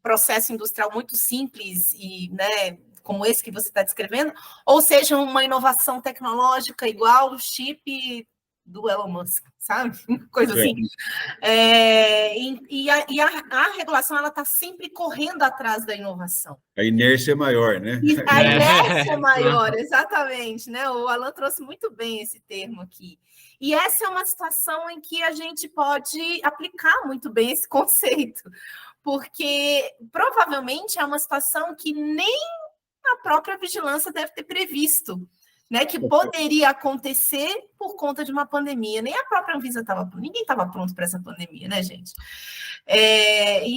processo industrial muito simples e, né, como esse que você está descrevendo, ou seja, uma inovação tecnológica igual o chip do Elon Musk, sabe? Coisa assim. A regulação ela está sempre correndo atrás da inovação. A inércia é maior, né? A inércia é maior, exatamente, né? O Alan trouxe muito bem esse termo aqui. E essa é uma situação em que a gente pode aplicar muito bem esse conceito, porque provavelmente é uma situação que nem a própria vigilância deve ter previsto, né, que poderia acontecer por conta de uma pandemia. Nem a própria Anvisa ninguém estava pronto para essa pandemia, né, gente?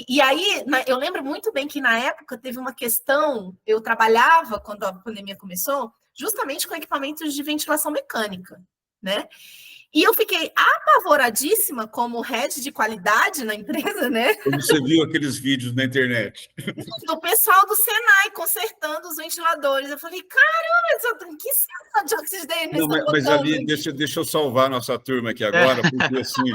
E aí, eu lembro muito bem que na época teve uma questão, eu trabalhava, quando a pandemia começou, justamente com equipamentos de ventilação mecânica, né? E eu fiquei apavoradíssima como head de qualidade na empresa, né? Quando você viu aqueles vídeos na internet. Do pessoal do Senai consertando os ventiladores. Eu falei, caramba, que sensação de oxigênio Não, estão mas botando ali, aqui? deixa eu salvar a nossa turma aqui agora, porque assim,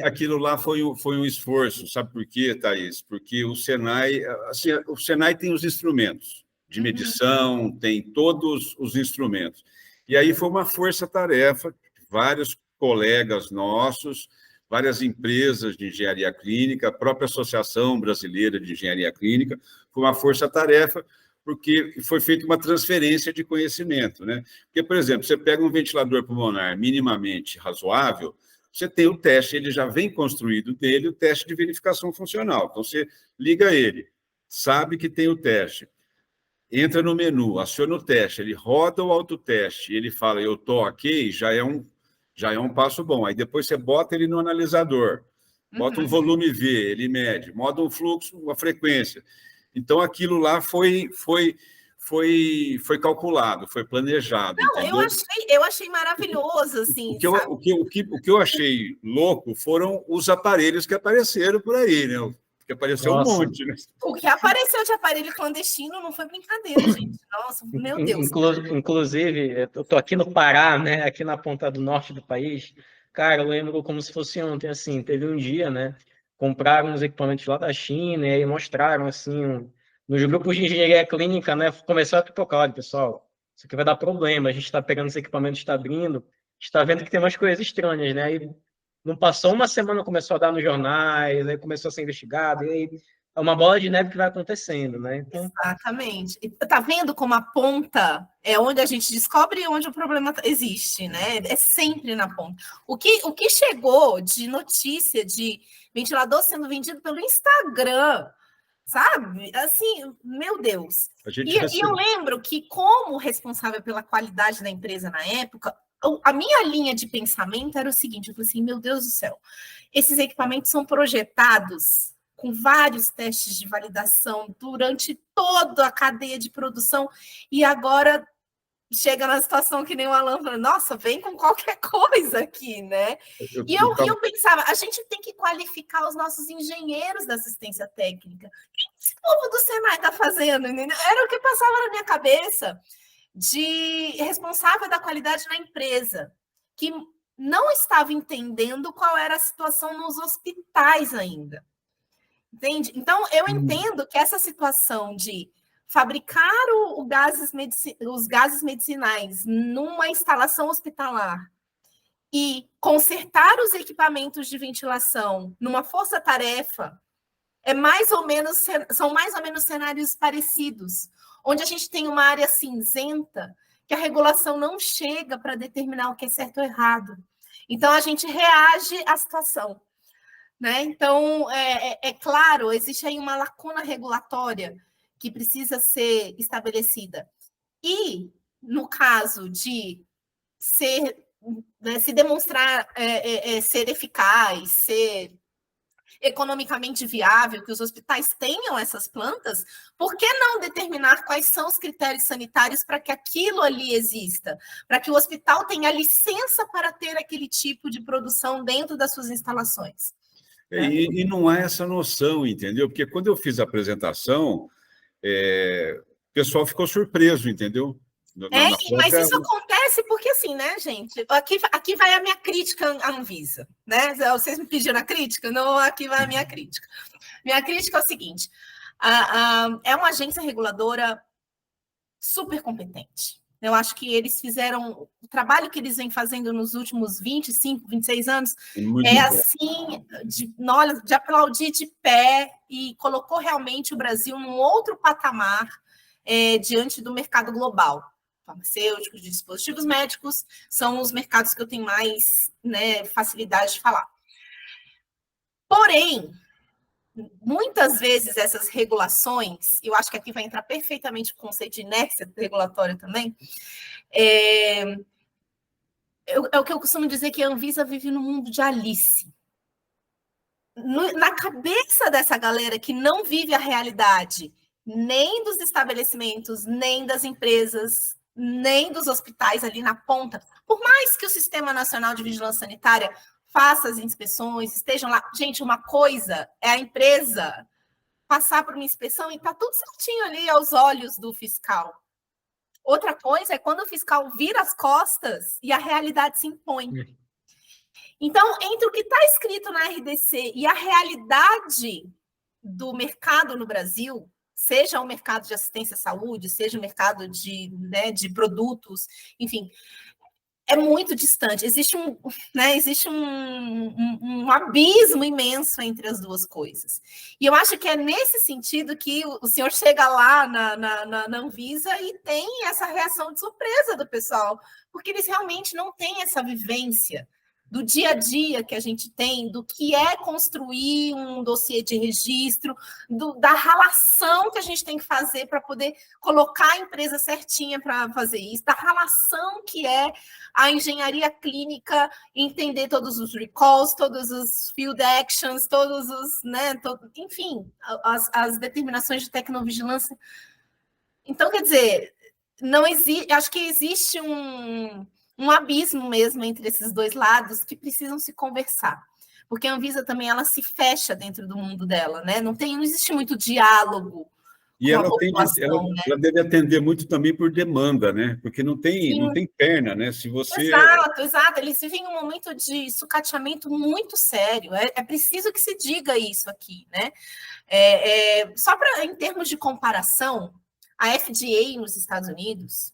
aquilo lá foi um esforço, sabe por quê, Thaís? Porque o Senai, assim, o Senai tem os instrumentos de medição, tem todos os instrumentos. E aí foi uma força-tarefa, vários colegas nossos, várias empresas de engenharia clínica, a própria Associação Brasileira de Engenharia Clínica, foi uma força-tarefa, porque foi feita uma transferência de conhecimento, né? Porque, por exemplo, você pega um ventilador pulmonar minimamente razoável, você tem o teste, ele já vem construído dele, o teste de verificação funcional. Então, você liga ele, sabe que tem o teste, entra no menu, aciona o teste, ele roda o autoteste, ele fala, eu estou ok, já é um passo bom. Aí depois você bota ele no analisador, bota um volume V, ele mede, moda um fluxo, a frequência. Então, aquilo lá foi calculado, foi planejado. Não, entendeu? eu achei maravilhoso, assim, sabe? O que eu achei louco foram os aparelhos que apareceram por aí, né? Que apareceu um monte, né? O que apareceu de aparelho clandestino não foi brincadeira, gente. Nossa, meu Deus. Inclusive, eu estou aqui no Pará, né? Aqui na ponta do norte do país. Cara, eu lembro como se fosse ontem, assim, teve um dia, né? Compraram uns equipamentos lá da China e aí mostraram, assim, nos grupos de engenharia clínica, né? Começou a pipocar, olha, pessoal, isso aqui vai dar problema, a gente está pegando os equipamentos, está abrindo, está vendo que tem umas coisas estranhas, né? E não passou uma semana, começou a dar nos jornais, aí começou a ser investigado, e aí é uma bola de neve que vai acontecendo, né? Então, exatamente. E tá vendo como a ponta é onde a gente descobre onde o problema existe, né? É sempre na ponta. O que chegou de notícia de ventilador sendo vendido pelo Instagram, sabe? Assim, meu Deus. E eu lembro que, como responsável pela qualidade da empresa na época, a minha linha de pensamento era o seguinte: eu falei assim, meu Deus do céu, esses equipamentos são projetados com vários testes de validação durante toda a cadeia de produção, e agora chega na situação que nem o Alan falou, nossa, vem com qualquer coisa aqui, né? E eu pensava, a gente tem que qualificar os nossos engenheiros da assistência técnica. O que esse povo do Senai está fazendo? Era o que passava na minha cabeça de responsável da qualidade na empresa, que não estava entendendo qual era a situação nos hospitais ainda. Entende? Então, eu entendo que essa situação de fabricar os gases medicinais numa instalação hospitalar e consertar os equipamentos de ventilação numa força-tarefa são mais ou menos cenários parecidos, onde a gente tem uma área cinzenta que a regulação não chega para determinar o que é certo ou errado. Então, a gente reage à situação. Né? Então, é claro, existe aí uma lacuna regulatória que precisa ser estabelecida. E, no caso de se demonstrar ser eficaz, ser economicamente viável, que os hospitais tenham essas plantas, por que não determinar quais são os critérios sanitários para que aquilo ali exista? Para que o hospital tenha licença para ter aquele tipo de produção dentro das suas instalações? E não há essa noção, entendeu? Porque quando eu fiz a apresentação, o pessoal ficou surpreso, entendeu? Mas isso acontece porque, assim, né, gente? Aqui vai a minha crítica à Anvisa, né? Vocês me pediram a crítica? Não, aqui vai a minha crítica. Minha crítica é o seguinte: é uma agência reguladora super competente. Eu acho que eles fizeram o trabalho que eles vêm fazendo nos últimos 25, 26 anos, assim, de aplaudir de pé, e colocou realmente o Brasil num outro patamar diante do mercado global. Farmacêuticos, de dispositivos médicos, são os mercados que eu tenho mais, né, facilidade de falar. Porém, muitas vezes essas regulações, eu acho que aqui vai entrar perfeitamente o conceito de inércia regulatória também, é o que eu costumo dizer, que a Anvisa vive no mundo de Alice. Na cabeça dessa galera que não vive a realidade nem dos estabelecimentos, nem das empresas, nem dos hospitais ali na ponta. Por mais que o Sistema Nacional de Vigilância Sanitária faça as inspeções, estejam lá. Gente, uma coisa é a empresa passar por uma inspeção e está tudo certinho ali aos olhos do fiscal. Outra coisa é quando o fiscal vira as costas e a realidade se impõe. Então, entre o que está escrito na RDC e a realidade do mercado no Brasil, seja o mercado de assistência à saúde, seja o mercado de produtos, enfim, é muito distante. Existe um abismo imenso entre as duas coisas. E eu acho que é nesse sentido que o senhor chega lá na Anvisa e tem essa reação de surpresa do pessoal, porque eles realmente não têm essa vivência do dia a dia que a gente tem, do que é construir um dossiê de registro, da relação que a gente tem que fazer para poder colocar a empresa certinha para fazer isso, da relação que é a engenharia clínica, entender todos os recalls, todos os field actions, todos os, enfim, as determinações de tecnovigilância. Então, quer dizer, não existe, acho que existe um abismo mesmo entre esses dois lados que precisam se conversar. Porque a Anvisa também ela se fecha dentro do mundo dela, né? Não existe muito diálogo. E ela deve atender muito também por demanda, né? Porque não tem perna, né? Se você... Exato. Eles vivem um momento de sucateamento muito sério. É preciso que se diga isso aqui, né? Só para, em termos de comparação, a FDA nos Estados Unidos,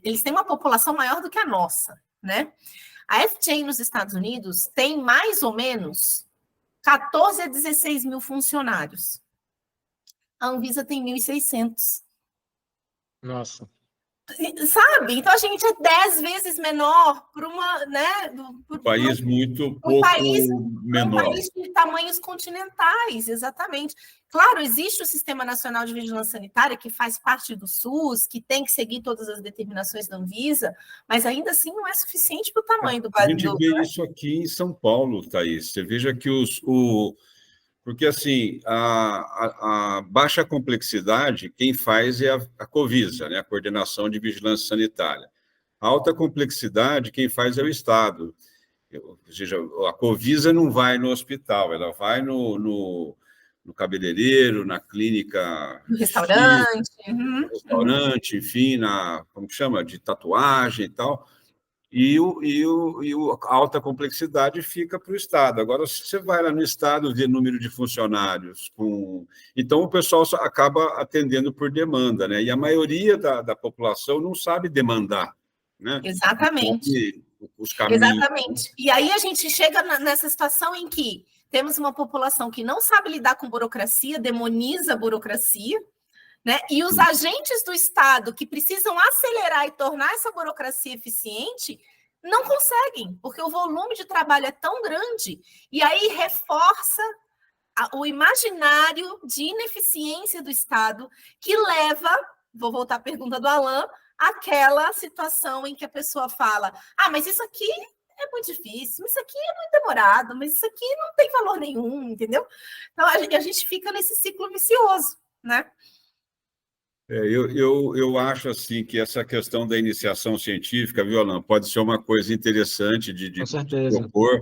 eles têm uma população maior do que a nossa, né? A FDA nos Estados Unidos tem mais ou menos 14 a 16 mil funcionários. A Anvisa tem 1.600. Nossa. Sabe? Então, a gente é 10 vezes menor para uma, né? Um país muito pouco menor. Um país de tamanhos continentais, exatamente. Claro, existe o Sistema Nacional de Vigilância Sanitária, que faz parte do SUS, que tem que seguir todas as determinações da Anvisa, mas ainda assim não é suficiente para o tamanho do Brasil. A gente vê isso aqui em São Paulo, Thaís. Você veja que porque, assim, a baixa complexidade, quem faz é a Covisa, né? A Coordenação de Vigilância Sanitária. A alta complexidade, quem faz é o Estado. Ou seja, a Covisa não vai no hospital, ela vai no cabeleireiro, na clínica... No restaurante. Restaurante, enfim, como que chama? De tatuagem e tal. E a alta complexidade fica para o Estado. Agora, se você vai lá no Estado ver número de funcionários, então o pessoal acaba atendendo por demanda, né? E a maioria da população não sabe demandar, né? Exatamente. Os caminhos. Exatamente. E aí a gente chega nessa situação em que temos uma população que não sabe lidar com burocracia, demoniza a burocracia, né? E os agentes do Estado que precisam acelerar e tornar essa burocracia eficiente não conseguem, porque o volume de trabalho é tão grande, e aí reforça o imaginário de ineficiência do Estado, que leva, vou voltar à pergunta do Alan, àquela situação em que a pessoa fala, mas isso aqui é muito difícil, isso aqui é muito demorado, mas isso aqui não tem valor nenhum, entendeu? Então, a gente fica nesse ciclo vicioso, né? Eu acho assim que essa questão da iniciação científica, viu, Alan, pode ser uma coisa interessante de propor,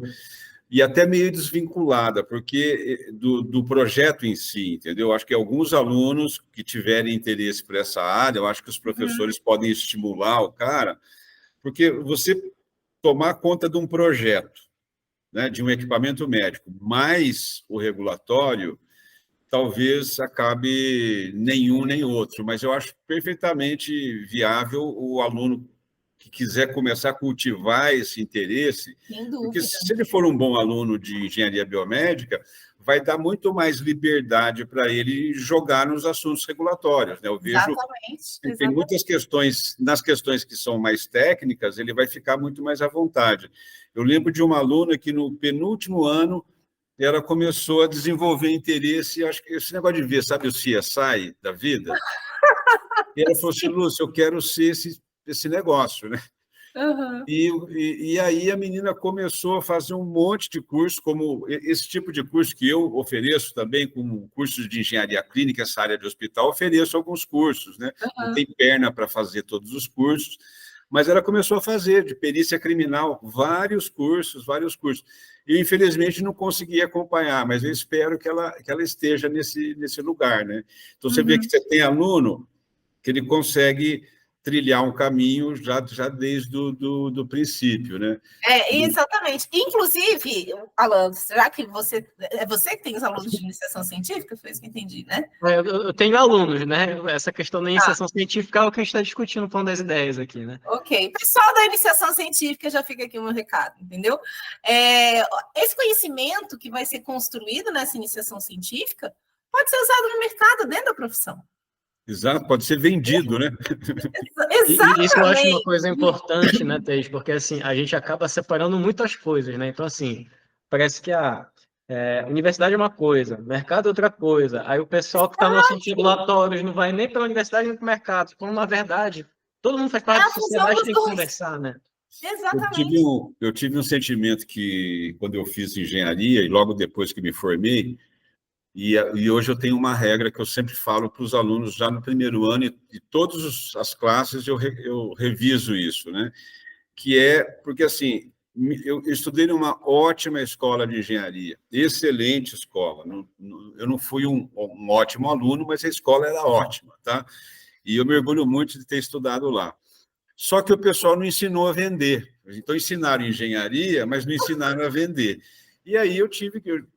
e até meio desvinculada, porque do projeto em si, entendeu? Acho que alguns alunos que tiverem interesse por essa área, eu acho que os professores podem estimular o cara, porque você tomar conta de um projeto, né, de um equipamento médico, mais o regulatório, talvez acabe nenhum nem outro, mas eu acho perfeitamente viável o aluno que quiser começar a cultivar esse interesse, porque se ele for um bom aluno de engenharia biomédica, vai dar muito mais liberdade para ele jogar nos assuntos regulatórios, né? Eu vejo que tem muitas questões, nas questões que são mais técnicas, ele vai ficar muito mais à vontade. Eu lembro de uma aluna que no penúltimo ano ela começou a desenvolver interesse, acho que esse negócio de ver, sabe, o CSI da vida? E ela falou assim, Lúcia, eu quero ser esse negócio, né? Uhum. E aí a menina começou a fazer um monte de curso, como esse tipo de curso que eu ofereço também, como cursos de engenharia clínica, essa área de hospital, ofereço alguns cursos, né? Não tem perna para fazer todos os cursos, mas ela começou a fazer, de perícia criminal, vários cursos, vários cursos. Eu, infelizmente, não consegui acompanhar, mas eu espero que ela esteja nesse lugar, né? Então, você vê que você tem aluno que ele consegue trilhar um caminho já desde do princípio, né? Exatamente. Inclusive, Alan, já que é você que tem os alunos de iniciação científica, foi isso que eu entendi, né? Eu tenho alunos, né? Essa questão da Tá. iniciação científica é o que a gente está discutindo no Pão das Ideias aqui, né? Ok. Pessoal da iniciação científica, já fica aqui o meu recado, entendeu? Esse conhecimento que vai ser construído nessa iniciação científica pode ser usado no mercado, dentro da profissão. Exato, pode ser vendido, né? E isso eu acho uma Exatamente. coisa importante, né, Thaís? Porque assim, a gente acaba separando muitas coisas, né? Então, assim, parece que a universidade é uma coisa, mercado é outra coisa. Aí o pessoal que está nos assuntos regulatórios não vai nem para a universidade nem para o mercado. Quando, na verdade, todo mundo faz É parte da a fusão sociedade, dos tem que dois. conversar, né? Exatamente. Eu tive um sentimento que, quando eu fiz engenharia, e logo depois que me formei, e hoje eu tenho uma regra que eu sempre falo para os alunos já no primeiro ano, e todas as classes eu reviso isso, né? Que é, porque assim, eu estudei numa ótima escola de engenharia, excelente escola. Eu não fui um ótimo aluno, mas a escola era ótima, tá? E eu me orgulho muito de ter estudado lá. Só que o pessoal não ensinou a vender. Então, ensinaram engenharia, mas não ensinaram a vender. E aí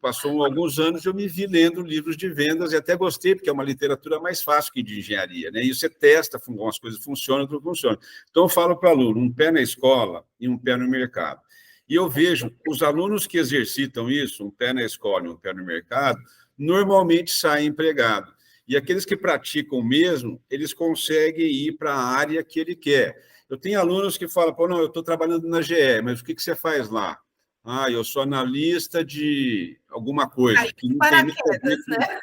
passou alguns anos, eu me vi lendo livros de vendas e até gostei, porque é uma literatura mais fácil que de engenharia, né? E você testa, umas coisas funcionam, outras não funcionam. Então, eu falo para o aluno, um pé na escola e um pé no mercado. E eu vejo, os alunos que exercitam isso, um pé na escola e um pé no mercado, normalmente saem empregados. E aqueles que praticam mesmo, eles conseguem ir para a área que ele quer. Eu tenho alunos que falam, pô, não, eu estou trabalhando na GE, mas o que você faz lá? Ah, eu sou analista de alguma coisa, Caiu que de não tem nada a ver paraquedas, né?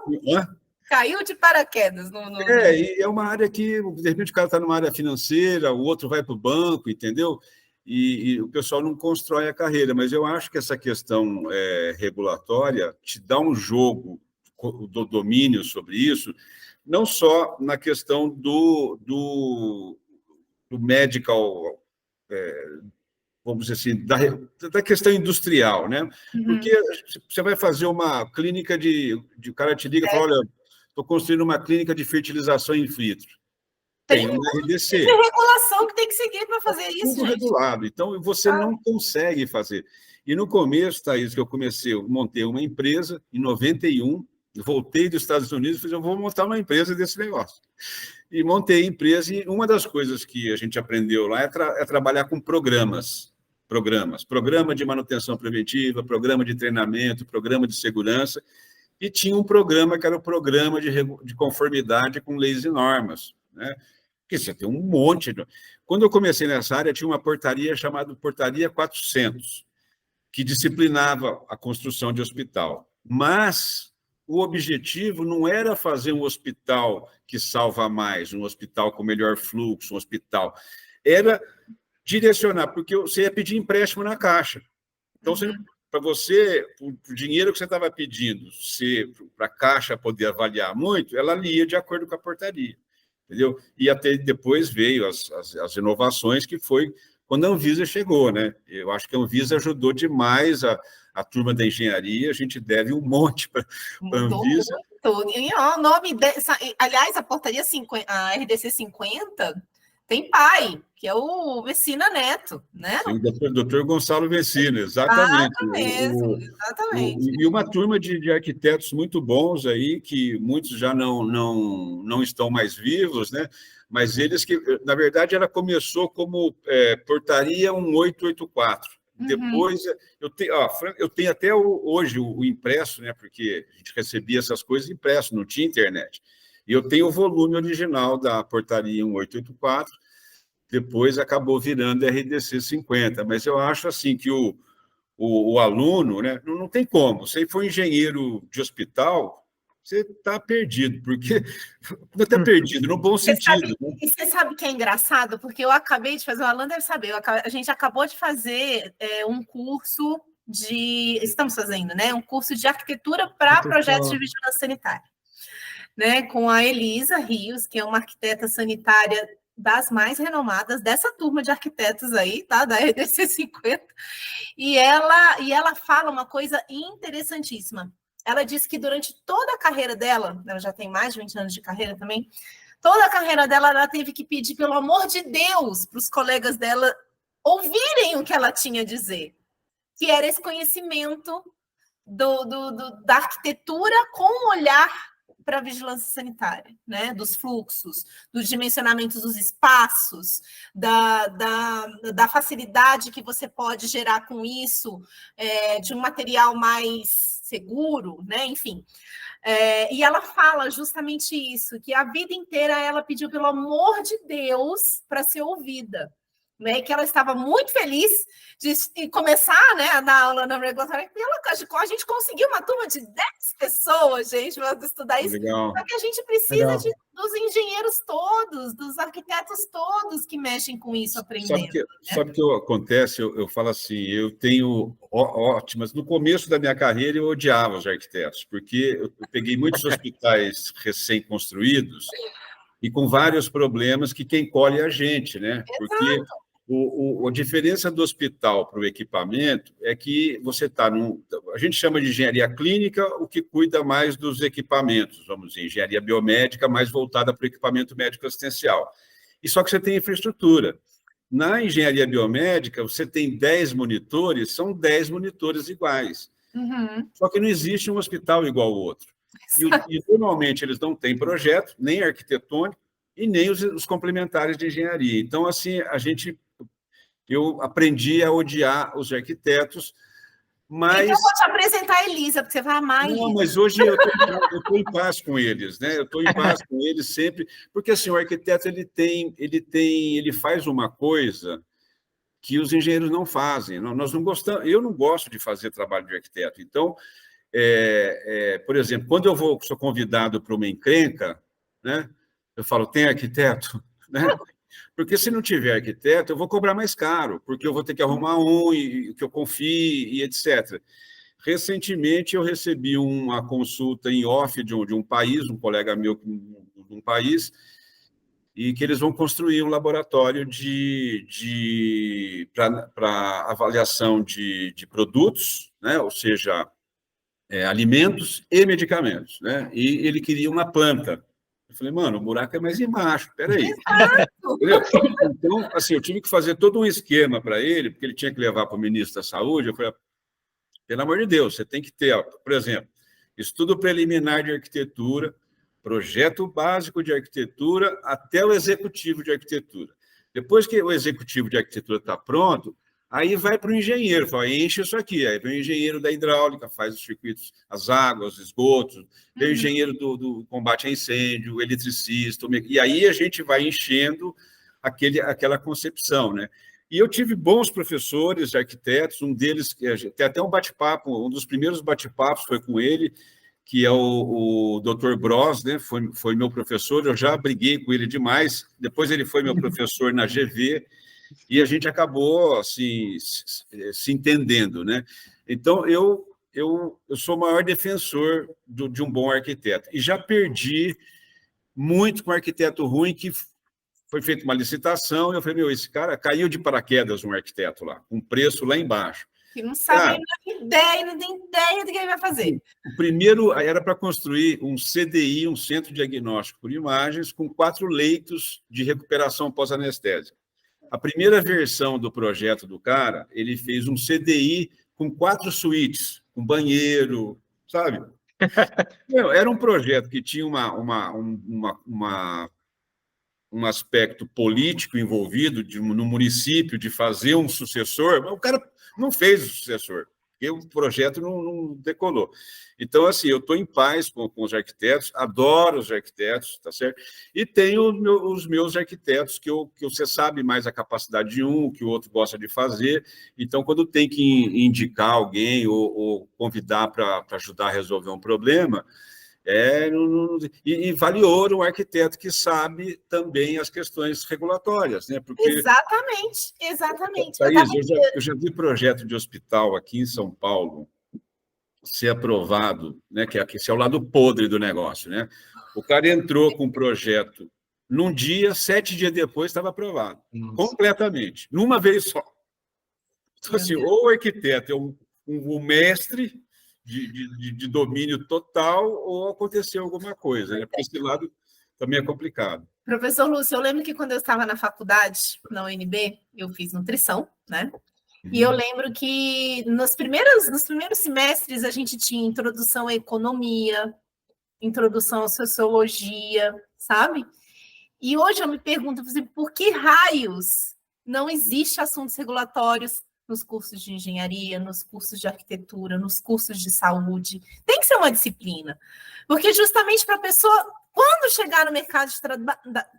com... Hã? Caiu de paraquedas E é uma área que, de repente, o cara está numa área financeira, o outro vai para o banco, entendeu? E o pessoal não constrói a carreira, mas eu acho que essa questão regulatória te dá um jogo do domínio sobre isso, não só na questão do medical, vamos dizer assim, da questão industrial, né? Porque você vai fazer uma clínica o cara te liga e fala, olha, estou construindo uma clínica de fertilização in vitro. Tem Tem um um monte de RDC. regulação que tem que seguir para fazer isso, Tudo gente. regulado. Então, você não consegue fazer. E no começo, Thaís, que eu montei uma empresa em 91, voltei dos Estados Unidos e falei, eu vou montar uma empresa desse negócio. E montei a empresa, e uma das coisas que a gente aprendeu lá é trabalhar com programa de manutenção preventiva, programa de treinamento, programa de segurança, e tinha um programa que era o programa de conformidade com leis e normas, né? Porque você tem um monte. Quando eu comecei nessa área, tinha uma portaria chamada Portaria 400, que disciplinava a construção de hospital. Mas o objetivo não era fazer um hospital que salva mais, um hospital com melhor fluxo, um hospital. Era direcionar, porque você ia pedir empréstimo na Caixa. Então, para você, o dinheiro que você estava pedindo, para a Caixa poder avaliar muito, ela lia de acordo com a portaria. Entendeu? E até depois veio as inovações, que foi quando a Anvisa chegou, né? Eu acho que a Anvisa ajudou demais a turma da engenharia, a gente deve um monte para a Anvisa. Muito. E, o nome aliás, a portaria 50, a RDC 50 tem pai, que é o Messina Neto, né? Sim, o doutor Gonçalo Vecina, exatamente. Exatamente. E uma turma de arquitetos muito bons aí, que muitos já não estão mais vivos, né? Mas eles que, na verdade, ela começou como portaria 1884. Depois, eu tenho até hoje o impresso, né? Porque a gente recebia essas coisas impresso, não tinha internet. E eu tenho o volume original da portaria 1884, depois acabou virando RDC 50, mas eu acho assim que o aluno, né, não tem como. Se ele for engenheiro de hospital, você está perdido, porque você está perdido, no bom sentido. E você sabe que é engraçado? Porque eu acabei de fazer, o Alan deve saber, a gente acabou de fazer um curso estamos fazendo, né? Um curso de arquitetura para projetos de vigilância sanitária, né? Com a Elisa Rios, que é uma arquiteta sanitária das mais renomadas dessa turma de arquitetos aí, tá? Da EDC 50. E ela fala uma coisa interessantíssima. Ela disse que durante toda a carreira dela, ela já tem mais de 20 anos de carreira também, toda a carreira dela, ela teve que pedir, pelo amor de Deus, para os colegas dela ouvirem o que ela tinha a dizer, que era esse conhecimento da arquitetura com um olhar para a vigilância sanitária, né? Dos fluxos, dos dimensionamentos dos espaços, da facilidade que você pode gerar com isso, de um material mais seguro, né? Enfim. E ela fala justamente isso, que a vida inteira ela pediu, pelo amor de Deus, para ser ouvida. Né, que ela estava muito feliz de começar, né, a dar aula na regulatória. A gente conseguiu uma turma de 10 pessoas, gente, para estudar isso. Legal. Só que a gente precisa dos engenheiros todos, dos arquitetos todos que mexem com isso, aprendendo. Sabe o que acontece? Eu falo assim, eu tenho ótimas... No começo da minha carreira, eu odiava os arquitetos, porque eu peguei muitos hospitais recém-construídos e com vários problemas que quem colhe é a gente, né? Porque a diferença do hospital para o equipamento é que você está a gente chama de engenharia clínica, o que cuida mais dos equipamentos, vamos dizer, engenharia biomédica mais voltada para o equipamento médico assistencial. E só que você tem infraestrutura. Na engenharia biomédica, você tem 10 monitores, são 10 monitores iguais. Uhum. Só que não existe um hospital igual ao outro. E normalmente eles não têm projeto, nem arquitetônico, e nem os complementares de engenharia. Então, assim, eu aprendi a odiar os arquitetos, mas... Então, eu vou te apresentar a Elisa, porque você vai amar a Elisa. Não, mas hoje eu estou em paz com eles, né? Eu estou em paz com eles sempre, porque assim, o arquiteto ele faz uma coisa que os engenheiros não fazem. Nós não gostamos, eu não gosto de fazer trabalho de arquiteto. Então, por exemplo, quando eu sou convidado para uma encrenca, né? Eu falo, tem arquiteto? Né? Porque se não tiver arquiteto, eu vou cobrar mais caro, porque eu vou ter que arrumar que eu confie e etc. Recentemente, eu recebi uma consulta em off de um país, um colega meu de um país, e que eles vão construir um laboratório para avaliação de produtos, né? Ou seja, alimentos e medicamentos. Né? E ele queria uma planta. Eu falei, mano, o buraco é mais embaixo, peraí. Então, assim, eu tive que fazer todo um esquema para ele, porque ele tinha que levar para o ministro da Saúde. Eu falei, pelo amor de Deus, você tem que ter, por exemplo, estudo preliminar de arquitetura, projeto básico de arquitetura, até o executivo de arquitetura. Depois que o executivo de arquitetura está pronto, aí vai para o engenheiro, fala, enche isso aqui. Aí vem o engenheiro da hidráulica, faz os circuitos, as águas, os esgotos, vem o engenheiro do combate a incêndio, o eletricista, e aí a gente vai enchendo aquela concepção, né? E eu tive bons professores, arquitetos, um deles, tem até um bate-papo, um dos primeiros bate-papos foi com ele, que é o Dr. Bros, né? Foi meu professor, eu já briguei com ele demais, depois ele foi meu professor na GV, e a gente acabou assim, se entendendo, né? Então, eu sou o maior defensor de um bom arquiteto. E já perdi muito com arquiteto ruim, que foi feita uma licitação, e eu falei, esse cara caiu de paraquedas, um arquiteto lá, com preço lá embaixo. Que não sabe, não tem ideia do que ele vai fazer. O primeiro era para construir um CDI, um Centro Diagnóstico por Imagens, com 4 leitos de recuperação pós-anestésica. A primeira versão do projeto do cara, ele fez um CDI com 4 suítes, com banheiro, sabe? Era um projeto que tinha um aspecto político envolvido no município de fazer um sucessor, mas o cara não fez o sucessor, porque o projeto não decolou. Então, assim, eu estou em paz com os arquitetos, adoro os arquitetos, tá certo? E tenho os meus arquitetos, que você sabe mais a capacidade de um, que o outro gosta de fazer. Então, quando tem que indicar alguém ou convidar para ajudar a resolver um problema, E vale ouro um arquiteto que sabe também as questões regulatórias, né? Porque, exatamente. Thaís, eu já vi projeto de hospital aqui em São Paulo ser aprovado, né? Que é o lado podre do negócio, né? O cara entrou com um projeto num dia, 7 dias depois estava aprovado. Nossa. Completamente, numa vez só. Então, assim, ou o arquiteto é um mestre de domínio total, ou aconteceu alguma coisa, né? Porque esse lado também é complicado. Professor Lúcio, eu lembro que quando eu estava na faculdade, na UNB, eu fiz nutrição, né? E eu lembro que nos primeiros semestres a gente tinha introdução à economia, introdução à sociologia, sabe? E hoje eu me pergunto, por que raios não existe assuntos regulatórios nos cursos de engenharia, nos cursos de arquitetura, nos cursos de saúde? Tem que ser uma disciplina. Porque justamente para a pessoa, quando chegar no mercado de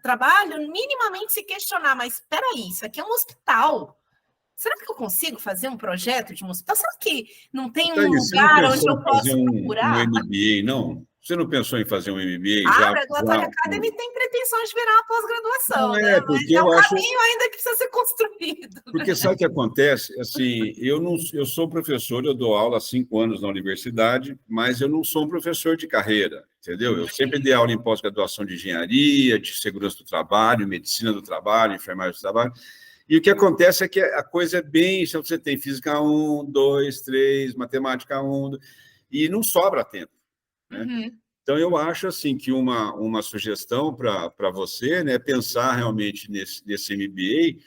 trabalho, minimamente se questionar, mas espera aí, isso aqui é um hospital. Será que eu consigo fazer um projeto de um hospital? Será que não tem um lugar onde eu posso procurar? Um MBA, não? Você não pensou em fazer um MBA? A Regulatória Academy tem pretensões de virar uma pós-graduação, né? Porque mas é um caminho ainda que precisa ser construído. Porque sabe o que acontece? Assim, eu sou professor, eu dou aula há 5 anos na universidade, mas eu não sou um professor de carreira, entendeu? Eu sempre dei aula em pós-graduação de engenharia, de segurança do trabalho, medicina do trabalho, enfermagem do trabalho. E o que acontece é que a coisa é bem... Você tem física 1, 2, 3, matemática 1, e não sobra tempo, né? Então, eu acho assim, que uma sugestão para você, né, pensar realmente nesse MBA,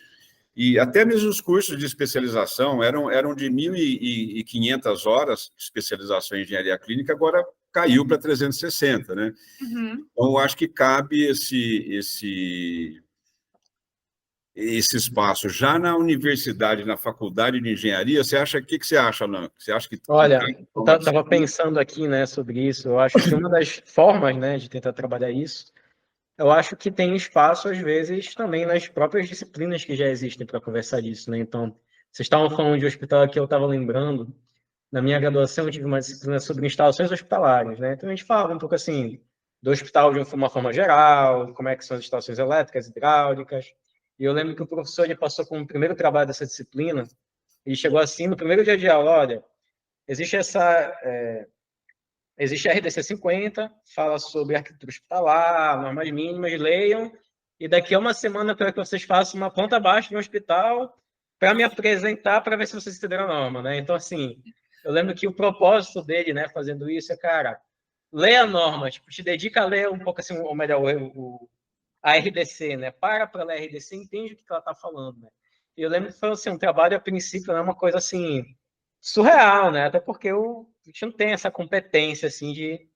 e até mesmo os cursos de especialização eram de 1.500 horas de especialização em engenharia clínica, agora caiu para 360, né? Então, eu acho que cabe esse espaço. Já na universidade, na faculdade de engenharia, você acha, o que você acha, Alan? Você acha que... Olha, eu estava pensando aqui, né, sobre isso. Eu acho que uma das formas, né, de tentar trabalhar isso, eu acho que tem espaço, às vezes, também nas próprias disciplinas que já existem para conversar disso, né? Então, vocês estavam falando de hospital aqui, eu estava lembrando, na minha graduação eu tive uma disciplina sobre instalações hospitalares, né? Então, a gente falava um pouco, assim, do hospital de uma forma geral, como é que são as instalações elétricas, hidráulicas. E eu lembro que o professor, ele passou com o primeiro trabalho dessa disciplina, e chegou assim, no primeiro dia de aula, olha, existe a RDC 50, fala sobre arquitetura hospitalar, normas mínimas, leiam, e daqui a uma semana eu quero que vocês façam uma planta baixa de um hospital para me apresentar, para ver se vocês entenderam a norma, né? Então, assim, eu lembro que o propósito dele, né, fazendo isso, é, cara, leia a norma, tipo, te dedica a ler um pouco, assim, ou melhor, a RDC, né? Para ler a RDC, entende o que ela está falando, né? E eu lembro que foi, assim, um trabalho, a princípio, né, uma coisa, assim, surreal, né? Até porque a gente não tem essa competência, assim, de...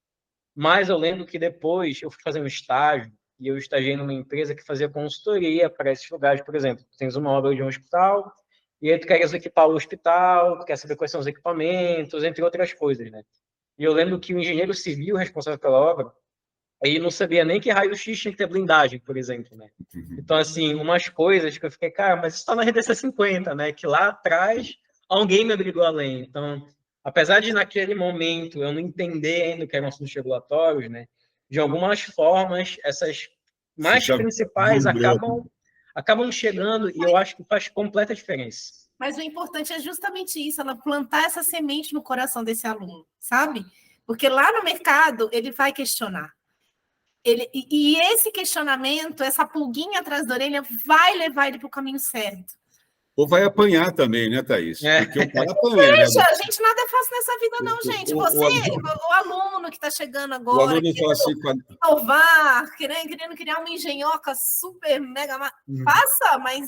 Mas eu lembro que depois eu fui fazer um estágio, e eu estagiei numa empresa que fazia consultoria para esses lugares, por exemplo. Tu tens uma obra de um hospital, e aí tu queres equipar o hospital, tu quer saber quais são os equipamentos, entre outras coisas, né? E eu lembro que o engenheiro civil responsável pela obra, ele não sabia nem que raio-x tinha que ter blindagem, por exemplo, né? Então, assim, umas coisas que eu fiquei, cara, mas isso está na RDC 50, né? Que lá atrás alguém me obrigou a ler. Então, apesar de naquele momento eu não entender ainda o que eram assuntos regulatórios, né? De algumas formas, essas mais principais acabam chegando e eu acho que faz completa diferença. Mas o importante é justamente isso, ela plantar essa semente no coração desse aluno, sabe? Porque lá no mercado ele vai questionar. E esse questionamento, essa pulguinha atrás da orelha, vai levar ele para o caminho certo. Ou vai apanhar também, né, Thaís? Porque o cara apanha, né? Gente, nada é fácil nessa vida, não, gente. O aluno que está chegando agora, o aluno fala assim, inovar, querendo criar uma engenhoca super mega... Faça, mas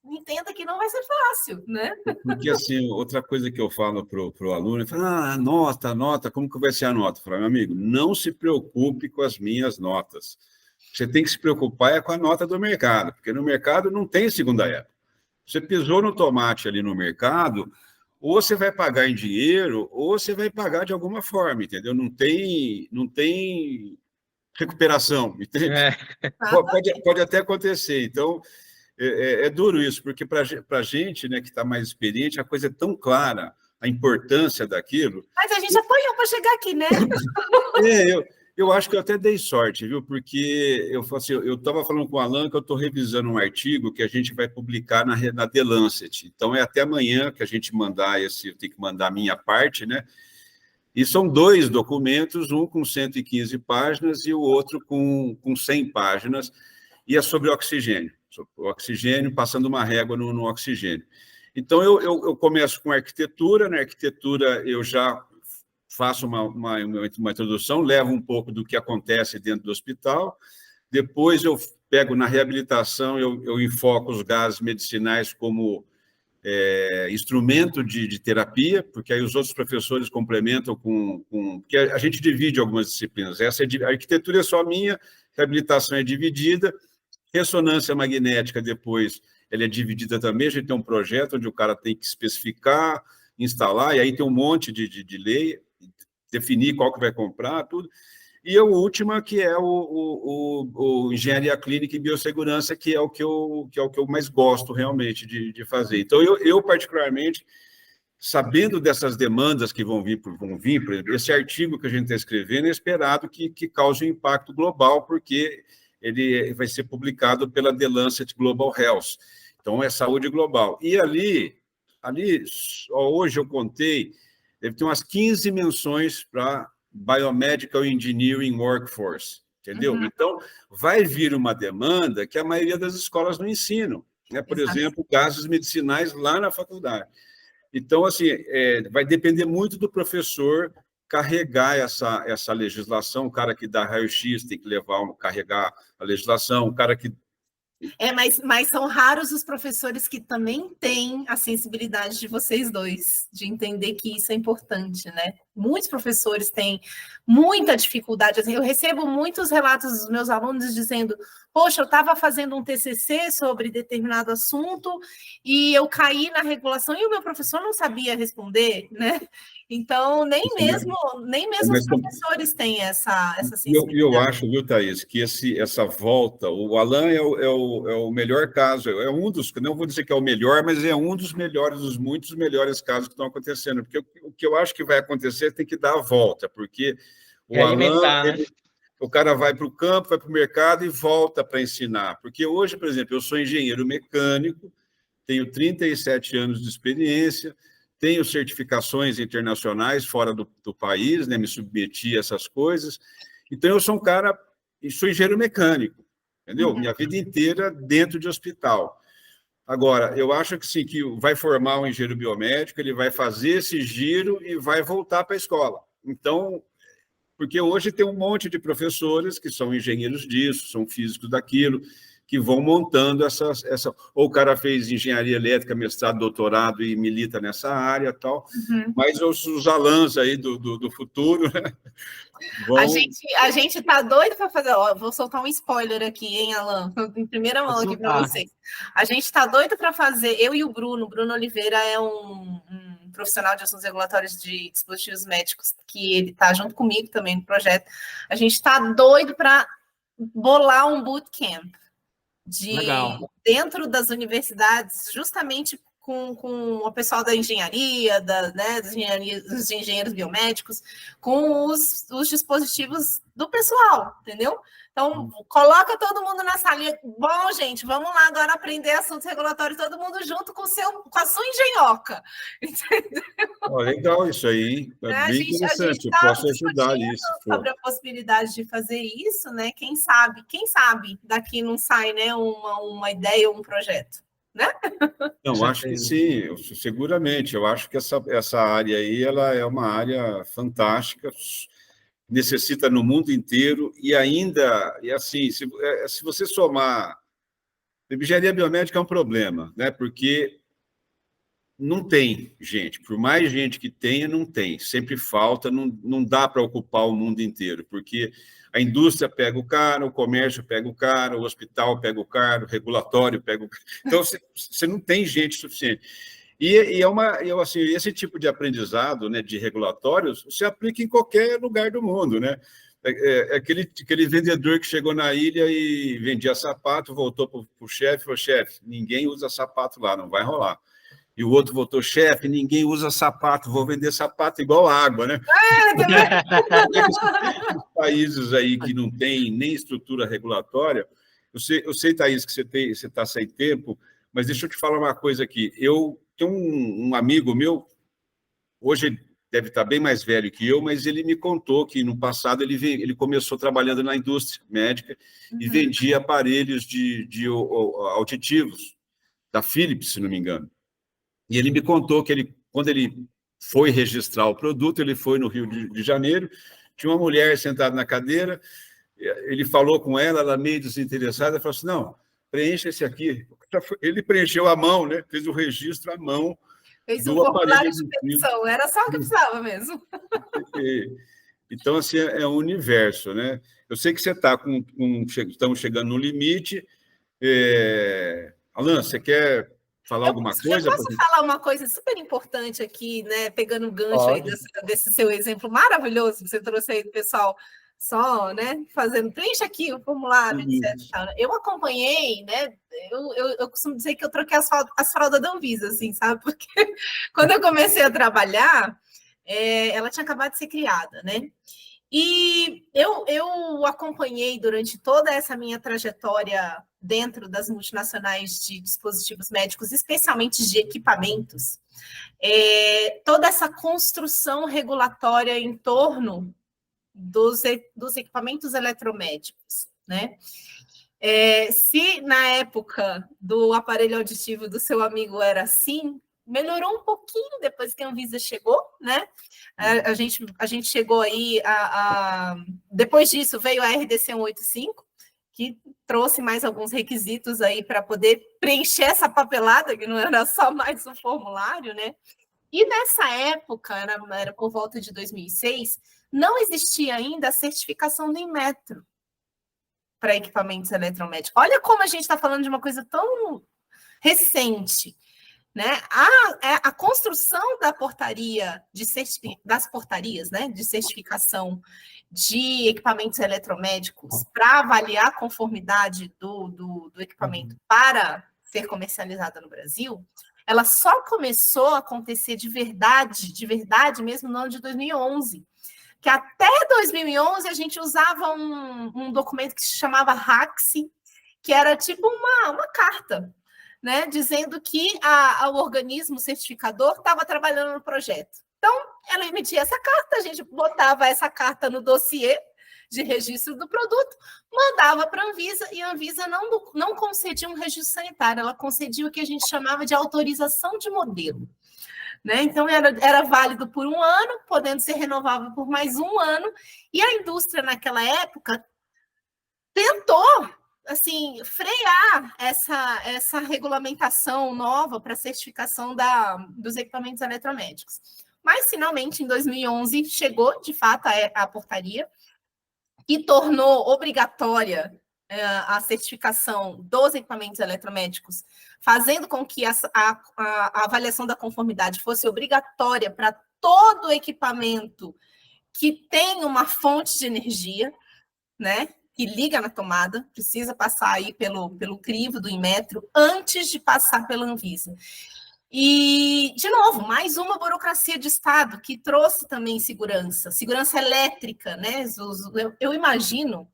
entenda que não vai ser fácil, né? Porque, assim, outra coisa que eu falo para o aluno, ele fala, nota, como que vai ser a nota? Eu falo, meu amigo, não se preocupe com as minhas notas. Você tem que se preocupar com a nota do mercado, porque no mercado não tem segunda época. Você pisou no tomate ali no mercado, ou você vai pagar em dinheiro, ou você vai pagar de alguma forma, entendeu? Não tem recuperação, entende? Pode até acontecer. Então, é duro isso, porque para a gente, né, que está mais experiente, a coisa é tão clara, a importância daquilo. Mas a gente apanhou para chegar aqui, né? Eu acho que eu até dei sorte, viu? Porque eu estava falando com o Alan que eu estou revisando um artigo que a gente vai publicar na The Lancet. Então, é até amanhã que a gente mandar eu tenho que mandar a minha parte, né? E são 2 documentos, um com 115 páginas e o outro com 100 páginas, e é sobre oxigênio. Sobre o oxigênio, passando uma régua no oxigênio. Então, eu começo com arquitetura. Na arquitetura, eu já faço uma introdução, levo um pouco do que acontece dentro do hospital. Depois, eu pego na reabilitação, eu enfoco os gases medicinais como instrumento de terapia, porque aí os outros professores complementam porque a gente divide algumas disciplinas. A arquitetura é só minha, reabilitação é dividida, ressonância magnética depois ela é dividida também, a gente tem um projeto onde o cara tem que especificar, instalar, e aí tem um monte de lei, definir qual que vai comprar, tudo. E a última, que é o engenharia clínica e biossegurança, que é o que eu mais gosto realmente de fazer. Então, eu particularmente, sabendo dessas demandas que vão vir, por exemplo, esse artigo que a gente está escrevendo é esperado que cause um impacto global, porque ele vai ser publicado pela The Lancet Global Health. Então, é saúde global. E ali hoje eu contei, deve ter umas 15 menções para Biomedical Engineering Workforce, entendeu? Uhum. Então, vai vir uma demanda que a maioria das escolas não ensinam, né? Por exemplo, gases medicinais lá na faculdade. Então, assim, vai depender muito do professor carregar essa legislação. O cara que dá raio-x tem que carregar a legislação, o cara que... Mas são raros os professores que também têm a sensibilidade de vocês dois, de entender que isso é importante, né? Muitos professores têm muita dificuldade. Assim, eu recebo muitos relatos dos meus alunos dizendo: poxa, eu estava fazendo um TCC sobre determinado assunto e eu caí na regulação e o meu professor não sabia responder, né? Então, nem mesmo os professores têm essa sensibilidade. Eu acho, viu, Thaís, que essa volta, o Alan é o melhor caso, é um dos, não vou dizer que é o melhor, mas é um dos melhores, dos muitos melhores casos que estão acontecendo, porque o que eu acho que vai acontecer tem que dar a volta, porque o Alan, o cara vai para o campo, vai para o mercado e volta para ensinar, porque hoje, por exemplo, eu sou engenheiro mecânico, tenho 37 anos de experiência, tenho certificações internacionais fora do país, né? Me submeti a essas coisas. Então, eu sou um cara, sou engenheiro mecânico, entendeu? Minha vida inteira dentro de hospital. Agora, eu acho que sim, que vai formar um engenheiro biomédico, ele vai fazer esse giro e vai voltar para a escola. Então, porque hoje tem um monte de professores que são engenheiros disso, são físicos daquilo, que vão montando ou o cara fez engenharia elétrica, mestrado, doutorado e milita nessa área e tal, mas os Alans aí do futuro, né, vão... A gente tá doido para fazer, ó, vou soltar um spoiler aqui, hein, Alan, em primeira mão aqui para vocês. A gente tá doido para fazer, eu e o Bruno Oliveira é um profissional de assuntos regulatórios de dispositivos médicos, que ele tá junto comigo também no projeto. A gente tá doido para bolar um bootcamp dentro das universidades, justamente com o pessoal da engenharia, dos engenheiros biomédicos, com os dispositivos do pessoal, entendeu? Então, coloca todo mundo na salinha. Bom, gente, vamos lá agora aprender assuntos regulatórios, todo mundo junto com a sua engenhoca. Entendeu? Oh, legal isso aí, bem interessante, eu posso ajudar nisso. Sobre a possibilidade de fazer isso, né? Quem sabe daqui não sai, né, uma ideia ou um projeto, né? Não, acho que sim, seguramente. Eu acho que essa área aí, ela é uma área fantástica, necessita no mundo inteiro, e ainda, e assim, se você somar, engenharia biomédica é um problema, né? Porque não tem gente, por mais gente que tenha, não tem, sempre falta, não dá para ocupar o mundo inteiro, porque a indústria pega o cara, o comércio pega o cara, o hospital pega o cara, o regulatório pega o cara, então você não tem gente suficiente. E assim, esse tipo de aprendizado, né, de regulatórios se aplica em qualquer lugar do mundo, né? Aquele vendedor que chegou na ilha e vendia sapato, voltou para o chefe, falou: chefe, ninguém usa sapato lá, não vai rolar. E o outro votou, chefe, ninguém usa sapato, vou vender sapato igual água, né? Os países aí que não têm nem estrutura regulatória, eu sei, Thaís, que você está sem tempo, mas deixa eu te falar uma coisa aqui. Eu tenho um amigo meu, hoje deve estar bem mais velho que eu, mas ele me contou que no passado ele começou trabalhando na indústria médica e vendia aparelhos de auditivos, da Philips, se não me engano. E ele me contou que quando ele foi registrar o produto, ele foi no Rio de Janeiro, tinha uma mulher sentada na cadeira, ele falou com ela, ela meio desinteressada, falou assim, não, preencha esse aqui. Ele preencheu à mão, né? Fez o registro à mão. Fez um formulário de petição, era só o que precisava mesmo. Então, assim, é um universo, né? Eu sei que você está estamos chegando no limite. Alan, você quer falar alguma coisa? Eu posso falar uma coisa super importante aqui, né? Pegando o gancho aí desse seu exemplo maravilhoso que você trouxe aí do pessoal só, né? Preencha aqui o formulário, etc. Eu acompanhei, né? Eu costumo dizer que eu troquei as fraldas da Anvisa, assim, sabe? Porque quando eu comecei a trabalhar, ela tinha acabado de ser criada, né? E eu acompanhei durante toda essa minha trajetória dentro das multinacionais de dispositivos médicos, especialmente de equipamentos, toda essa construção regulatória em torno dos equipamentos eletromédicos, né? Se na época do aparelho auditivo do seu amigo era assim, melhorou um pouquinho depois que a Anvisa chegou, né? A gente chegou aí depois disso veio a RDC 185, que trouxe mais alguns requisitos aí para poder preencher essa papelada, que não era só mais um formulário, né? E nessa época, era por volta de 2006, não existia ainda a certificação do Inmetro para equipamentos eletromédicos. Olha como a gente está falando de uma coisa tão recente, né? A construção da portaria das portarias, né, de certificação de equipamentos eletromédicos para avaliar a conformidade do equipamento para ser comercializada no Brasil, ela só começou a acontecer de verdade mesmo no ano de 2011. Que até 2011 a gente usava um documento que se chamava RACSI, que era tipo uma carta, né, dizendo que o organismo certificador estava trabalhando no projeto. Então, ela emitia essa carta, a gente botava essa carta no dossiê de registro do produto, mandava para a Anvisa, e a Anvisa não concedia um registro sanitário, ela concedia o que a gente chamava de autorização de modelo. Né? Então, era válido por um ano, podendo ser renovável por mais um ano, e a indústria, naquela época, tentou assim, frear essa regulamentação nova para certificação dos equipamentos eletromédicos. Mas, finalmente, em 2011, chegou, de fato, a portaria, que tornou obrigatória a certificação dos equipamentos eletromédicos, fazendo com que a avaliação da conformidade fosse obrigatória para todo equipamento que tem uma fonte de energia, né, que liga na tomada, precisa passar aí pelo crivo do Inmetro antes de passar pela Anvisa. E, de novo, mais uma burocracia de Estado que trouxe também segurança elétrica, né? Eu imagino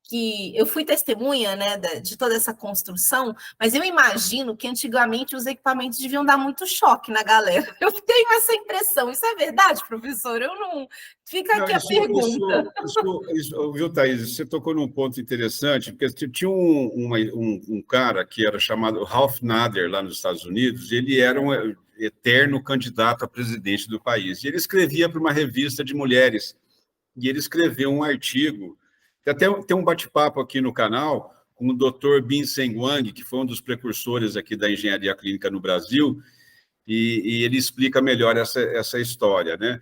que eu fui testemunha, né, de toda essa construção, mas eu imagino que antigamente os equipamentos deviam dar muito choque na galera. Eu tenho essa impressão. Isso é verdade, professor? Eu não... Fica aqui a pergunta. Viu, Thaís? Você tocou num ponto interessante, porque tinha um cara que era chamado Ralph Nader, lá nos Estados Unidos, e ele era um eterno candidato a presidente do país. E ele escrevia para uma revista de mulheres, e ele escreveu um artigo. Tem um bate-papo aqui no canal com o Dr. Bin-Seng Wang, que foi um dos precursores aqui da engenharia clínica no Brasil, e ele explica melhor essa história, né?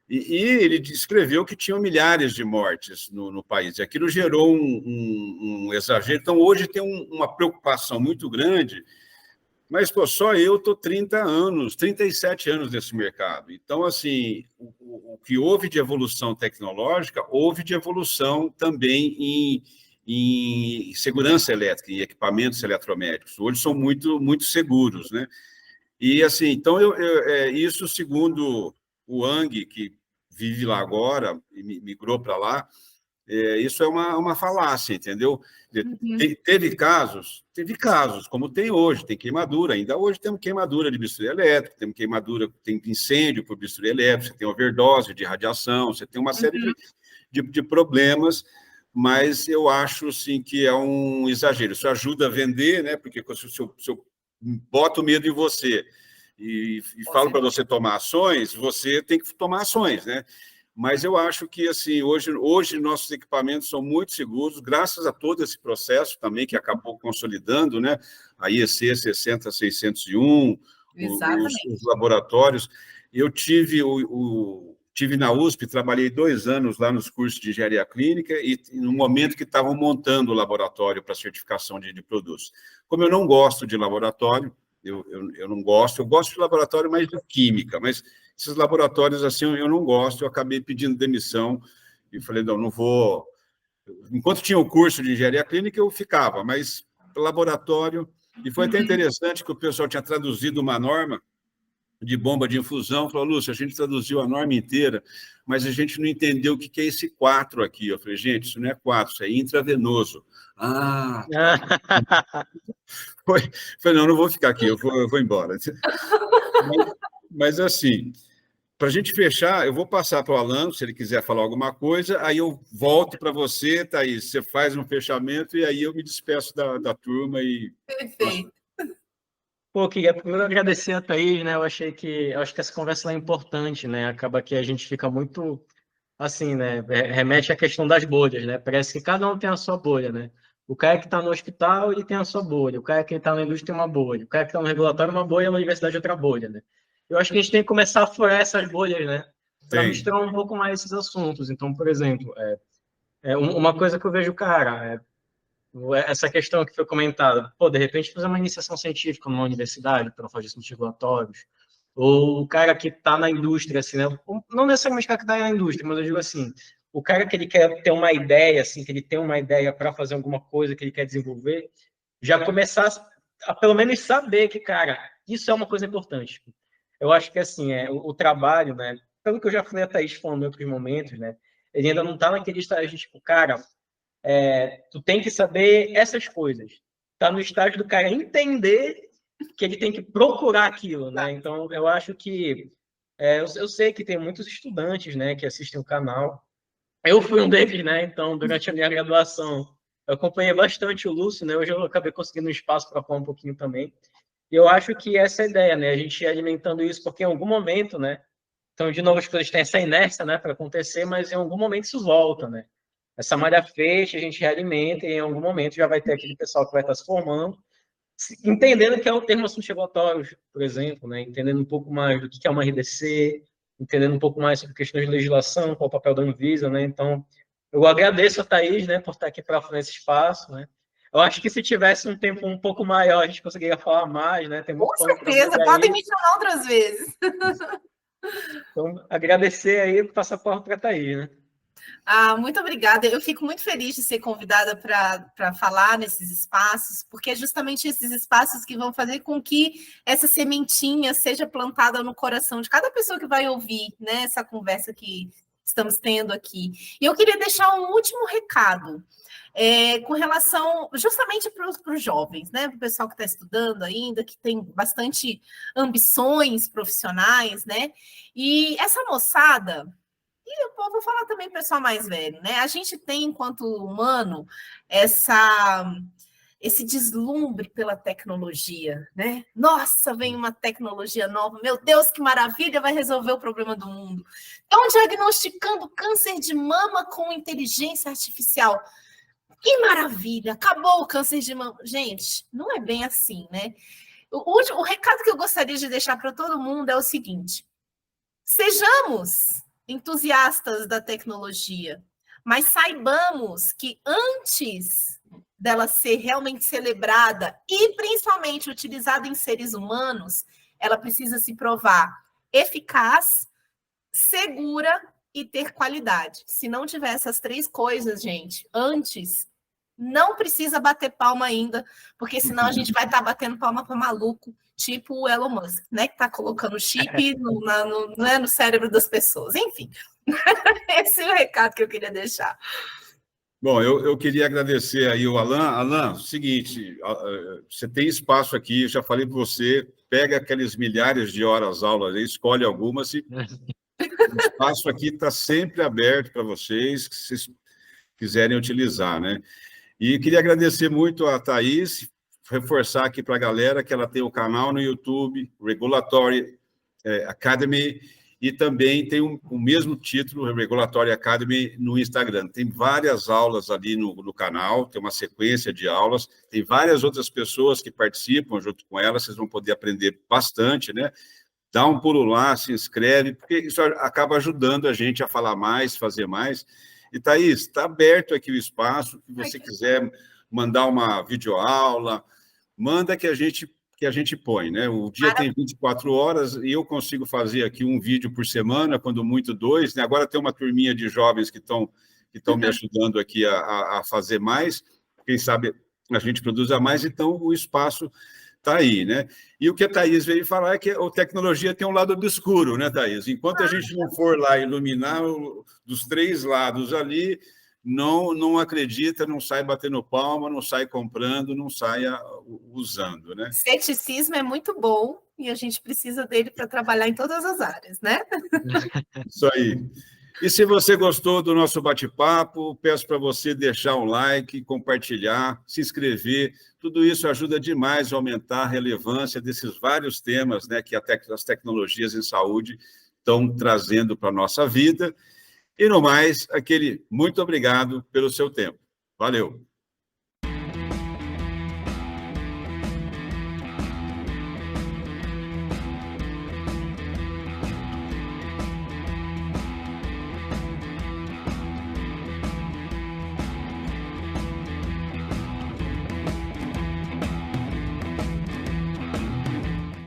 E ele escreveu que tinham milhares de mortes no país, e aquilo gerou um exagero. Então, hoje tem uma preocupação muito grande, mas pô, só eu estou 37 anos nesse mercado. Então, assim, o que houve de evolução tecnológica, houve de evolução também em segurança elétrica, em equipamentos eletromédicos. Hoje são muito, muito seguros, né? E, assim, então, isso, segundo o Ang, que vive lá agora e migrou para lá, isso é uma falácia, entendeu? Teve casos, como tem hoje, tem queimadura, ainda hoje temos queimadura de bisturi elétrico, temos queimadura, tem incêndio por bisturi elétrico, você tem overdose de radiação, você tem uma série de problemas, mas eu acho, sim, que é um exagero. Isso ajuda a vender, né? Porque se eu boto medo em você e falo para você tomar ações, você tem que tomar ações, né? Mas eu acho que, assim, hoje nossos equipamentos são muito seguros, graças a todo esse processo também que acabou consolidando, né? A IEC 60601, os laboratórios. Eu tive na USP, trabalhei 2 anos lá nos cursos de engenharia clínica e no momento que estavam montando o laboratório para certificação de produtos. Como eu não gosto de laboratório, eu não gosto, eu gosto de laboratório mais de química, mas esses laboratórios, assim, eu não gosto, eu acabei pedindo demissão e falei, não vou... Enquanto tinha o curso de engenharia clínica, eu ficava, mas laboratório... E foi até interessante que o pessoal tinha traduzido uma norma de bomba de infusão, falou, Lúcia, a gente traduziu a norma inteira, mas a gente não entendeu o que é esse 4 aqui. Eu falei, gente, isso não é 4, isso é intravenoso. Ah, tá. Falei, não vou ficar aqui, eu vou embora. Mas assim, para a gente fechar, eu vou passar para o Alan, se ele quiser falar alguma coisa, aí eu volto para você, Thaís, você faz um fechamento e aí eu me despeço da turma e... Perfeito. Pô, queria primeiro agradecer a Thaís, né? Eu acho que essa conversa é importante, né? Acaba que a gente fica muito, assim, né? Remete à questão das bolhas, né? Parece que cada um tem a sua bolha, né? O cara que está no hospital, ele tem a sua bolha. O cara que está na indústria tem uma bolha. O cara que está no regulatório, uma bolha, na universidade, outra bolha, né? Eu acho que a gente tem que começar a furar essas bolhas, né? Para misturar um pouco mais esses assuntos. Então, por exemplo, uma coisa que eu vejo, cara, essa questão que foi comentada, pô, de repente fazer uma iniciação científica numa universidade para fazer assuntos regulatórios, ou o cara que está na indústria, assim, né? Não necessariamente o cara que está na indústria, mas eu digo assim, o cara que ele quer ter uma ideia, assim, que ele tem uma ideia para fazer alguma coisa que ele quer desenvolver, já começar a pelo menos saber que, cara, isso é uma coisa importante. Eu acho que, assim, o trabalho, né? Pelo que eu já falei a Thaís falando em outros momentos, né? Ele ainda não está naquele estágio de, tipo, cara, tu tem que saber essas coisas. Tá no estágio do cara entender que ele tem que procurar aquilo, né? Então, eu acho que... eu sei que tem muitos estudantes, né, que assistem o canal. Eu fui um deles, né? Então, durante a minha graduação, eu acompanhei bastante o Lúcio, né? Hoje eu acabei conseguindo um espaço para falar um pouquinho também. E eu acho que essa é a ideia, né? A gente ir alimentando isso, porque em algum momento, né? Então, de novo, as coisas têm essa inércia, né, para acontecer, mas em algum momento isso volta, né? Essa malha fecha, a gente realimenta e em algum momento já vai ter aquele pessoal que vai estar se formando, entendendo que é o termo assuntos regulatórios, por exemplo, né? Entendendo um pouco mais do que é uma RDC, entendendo um pouco mais sobre questões de legislação, qual o papel da Anvisa, né? Então, eu agradeço a Thaís, né, por estar aqui para nesse espaço, né? Eu acho que se tivesse um tempo um pouco maior, a gente conseguiria falar mais, né? Tem muito Com certeza, podem me chamar outras vezes. Então, agradecer aí e passar a palavra para a Thaís, né? Muito obrigada. Eu fico muito feliz de ser convidada para falar nesses espaços, porque é justamente esses espaços que vão fazer com que essa sementinha seja plantada no coração de cada pessoa que vai ouvir, né, essa conversa que estamos tendo aqui. E eu queria deixar um último recado. Com relação justamente para os jovens, né? Para o pessoal que está estudando ainda, que tem bastante ambições profissionais, né? E essa moçada, e eu vou falar também para o pessoal mais velho, né? A gente tem, enquanto humano, esse deslumbre pela tecnologia, né? Nossa, vem uma tecnologia nova, meu Deus, que maravilha, vai resolver o problema do mundo. Estão diagnosticando câncer de mama com inteligência artificial. Que maravilha, acabou o câncer de mama. Gente, não é bem assim, né? O recado que eu gostaria de deixar para todo mundo é o seguinte: sejamos entusiastas da tecnologia, mas saibamos que antes dela ser realmente celebrada e principalmente utilizada em seres humanos, ela precisa se provar eficaz, segura e ter qualidade. Se não tiver essas 3 coisas, gente, antes, Não precisa bater palma ainda, porque senão a gente vai estar batendo palma para maluco, tipo o Elon Musk, né? Que está colocando chip no cérebro das pessoas. Enfim, esse é o recado que eu queria deixar. Bom, eu queria agradecer aí o Alan. Alan, seguinte, você tem espaço aqui, eu já falei para você, pega aqueles milhares de horas aulas, escolhe algumas e o espaço aqui está sempre aberto para vocês, que vocês quiserem utilizar, né? E queria agradecer muito a Thaís, reforçar aqui para a galera que ela tem o canal no YouTube, Regulatory Academy, e também tem o mesmo título, Regulatory Academy, no Instagram. Tem várias aulas ali no canal, tem uma sequência de aulas, tem várias outras pessoas que participam junto com ela, vocês vão poder aprender bastante, né? Dá um pulo lá, se inscreve, porque isso acaba ajudando a gente a falar mais, fazer mais. E, Thaís, está aberto aqui o espaço, se você quiser mandar uma videoaula, manda que a gente põe, né? O dia tem 24 horas e eu consigo fazer aqui um vídeo por semana, quando muito 2, né? Agora tem uma turminha de jovens que estão me ajudando aqui a fazer mais, quem sabe a gente produza mais, então o espaço está aí, né? E o que a Thaís veio falar é que a tecnologia tem um lado obscuro, né, Thaís? Enquanto a gente não for lá iluminar dos 3 lados ali, não acredita, não sai batendo palma, não sai comprando, não saia usando, né? Ceticismo é muito bom e a gente precisa dele para trabalhar em todas as áreas, né? Isso aí. E se você gostou do nosso bate-papo, peço para você deixar um like, compartilhar, se inscrever. Tudo isso ajuda demais a aumentar a relevância desses vários temas, né, que as tecnologias em saúde estão trazendo para a nossa vida. E, no mais, aquele muito obrigado pelo seu tempo. Valeu!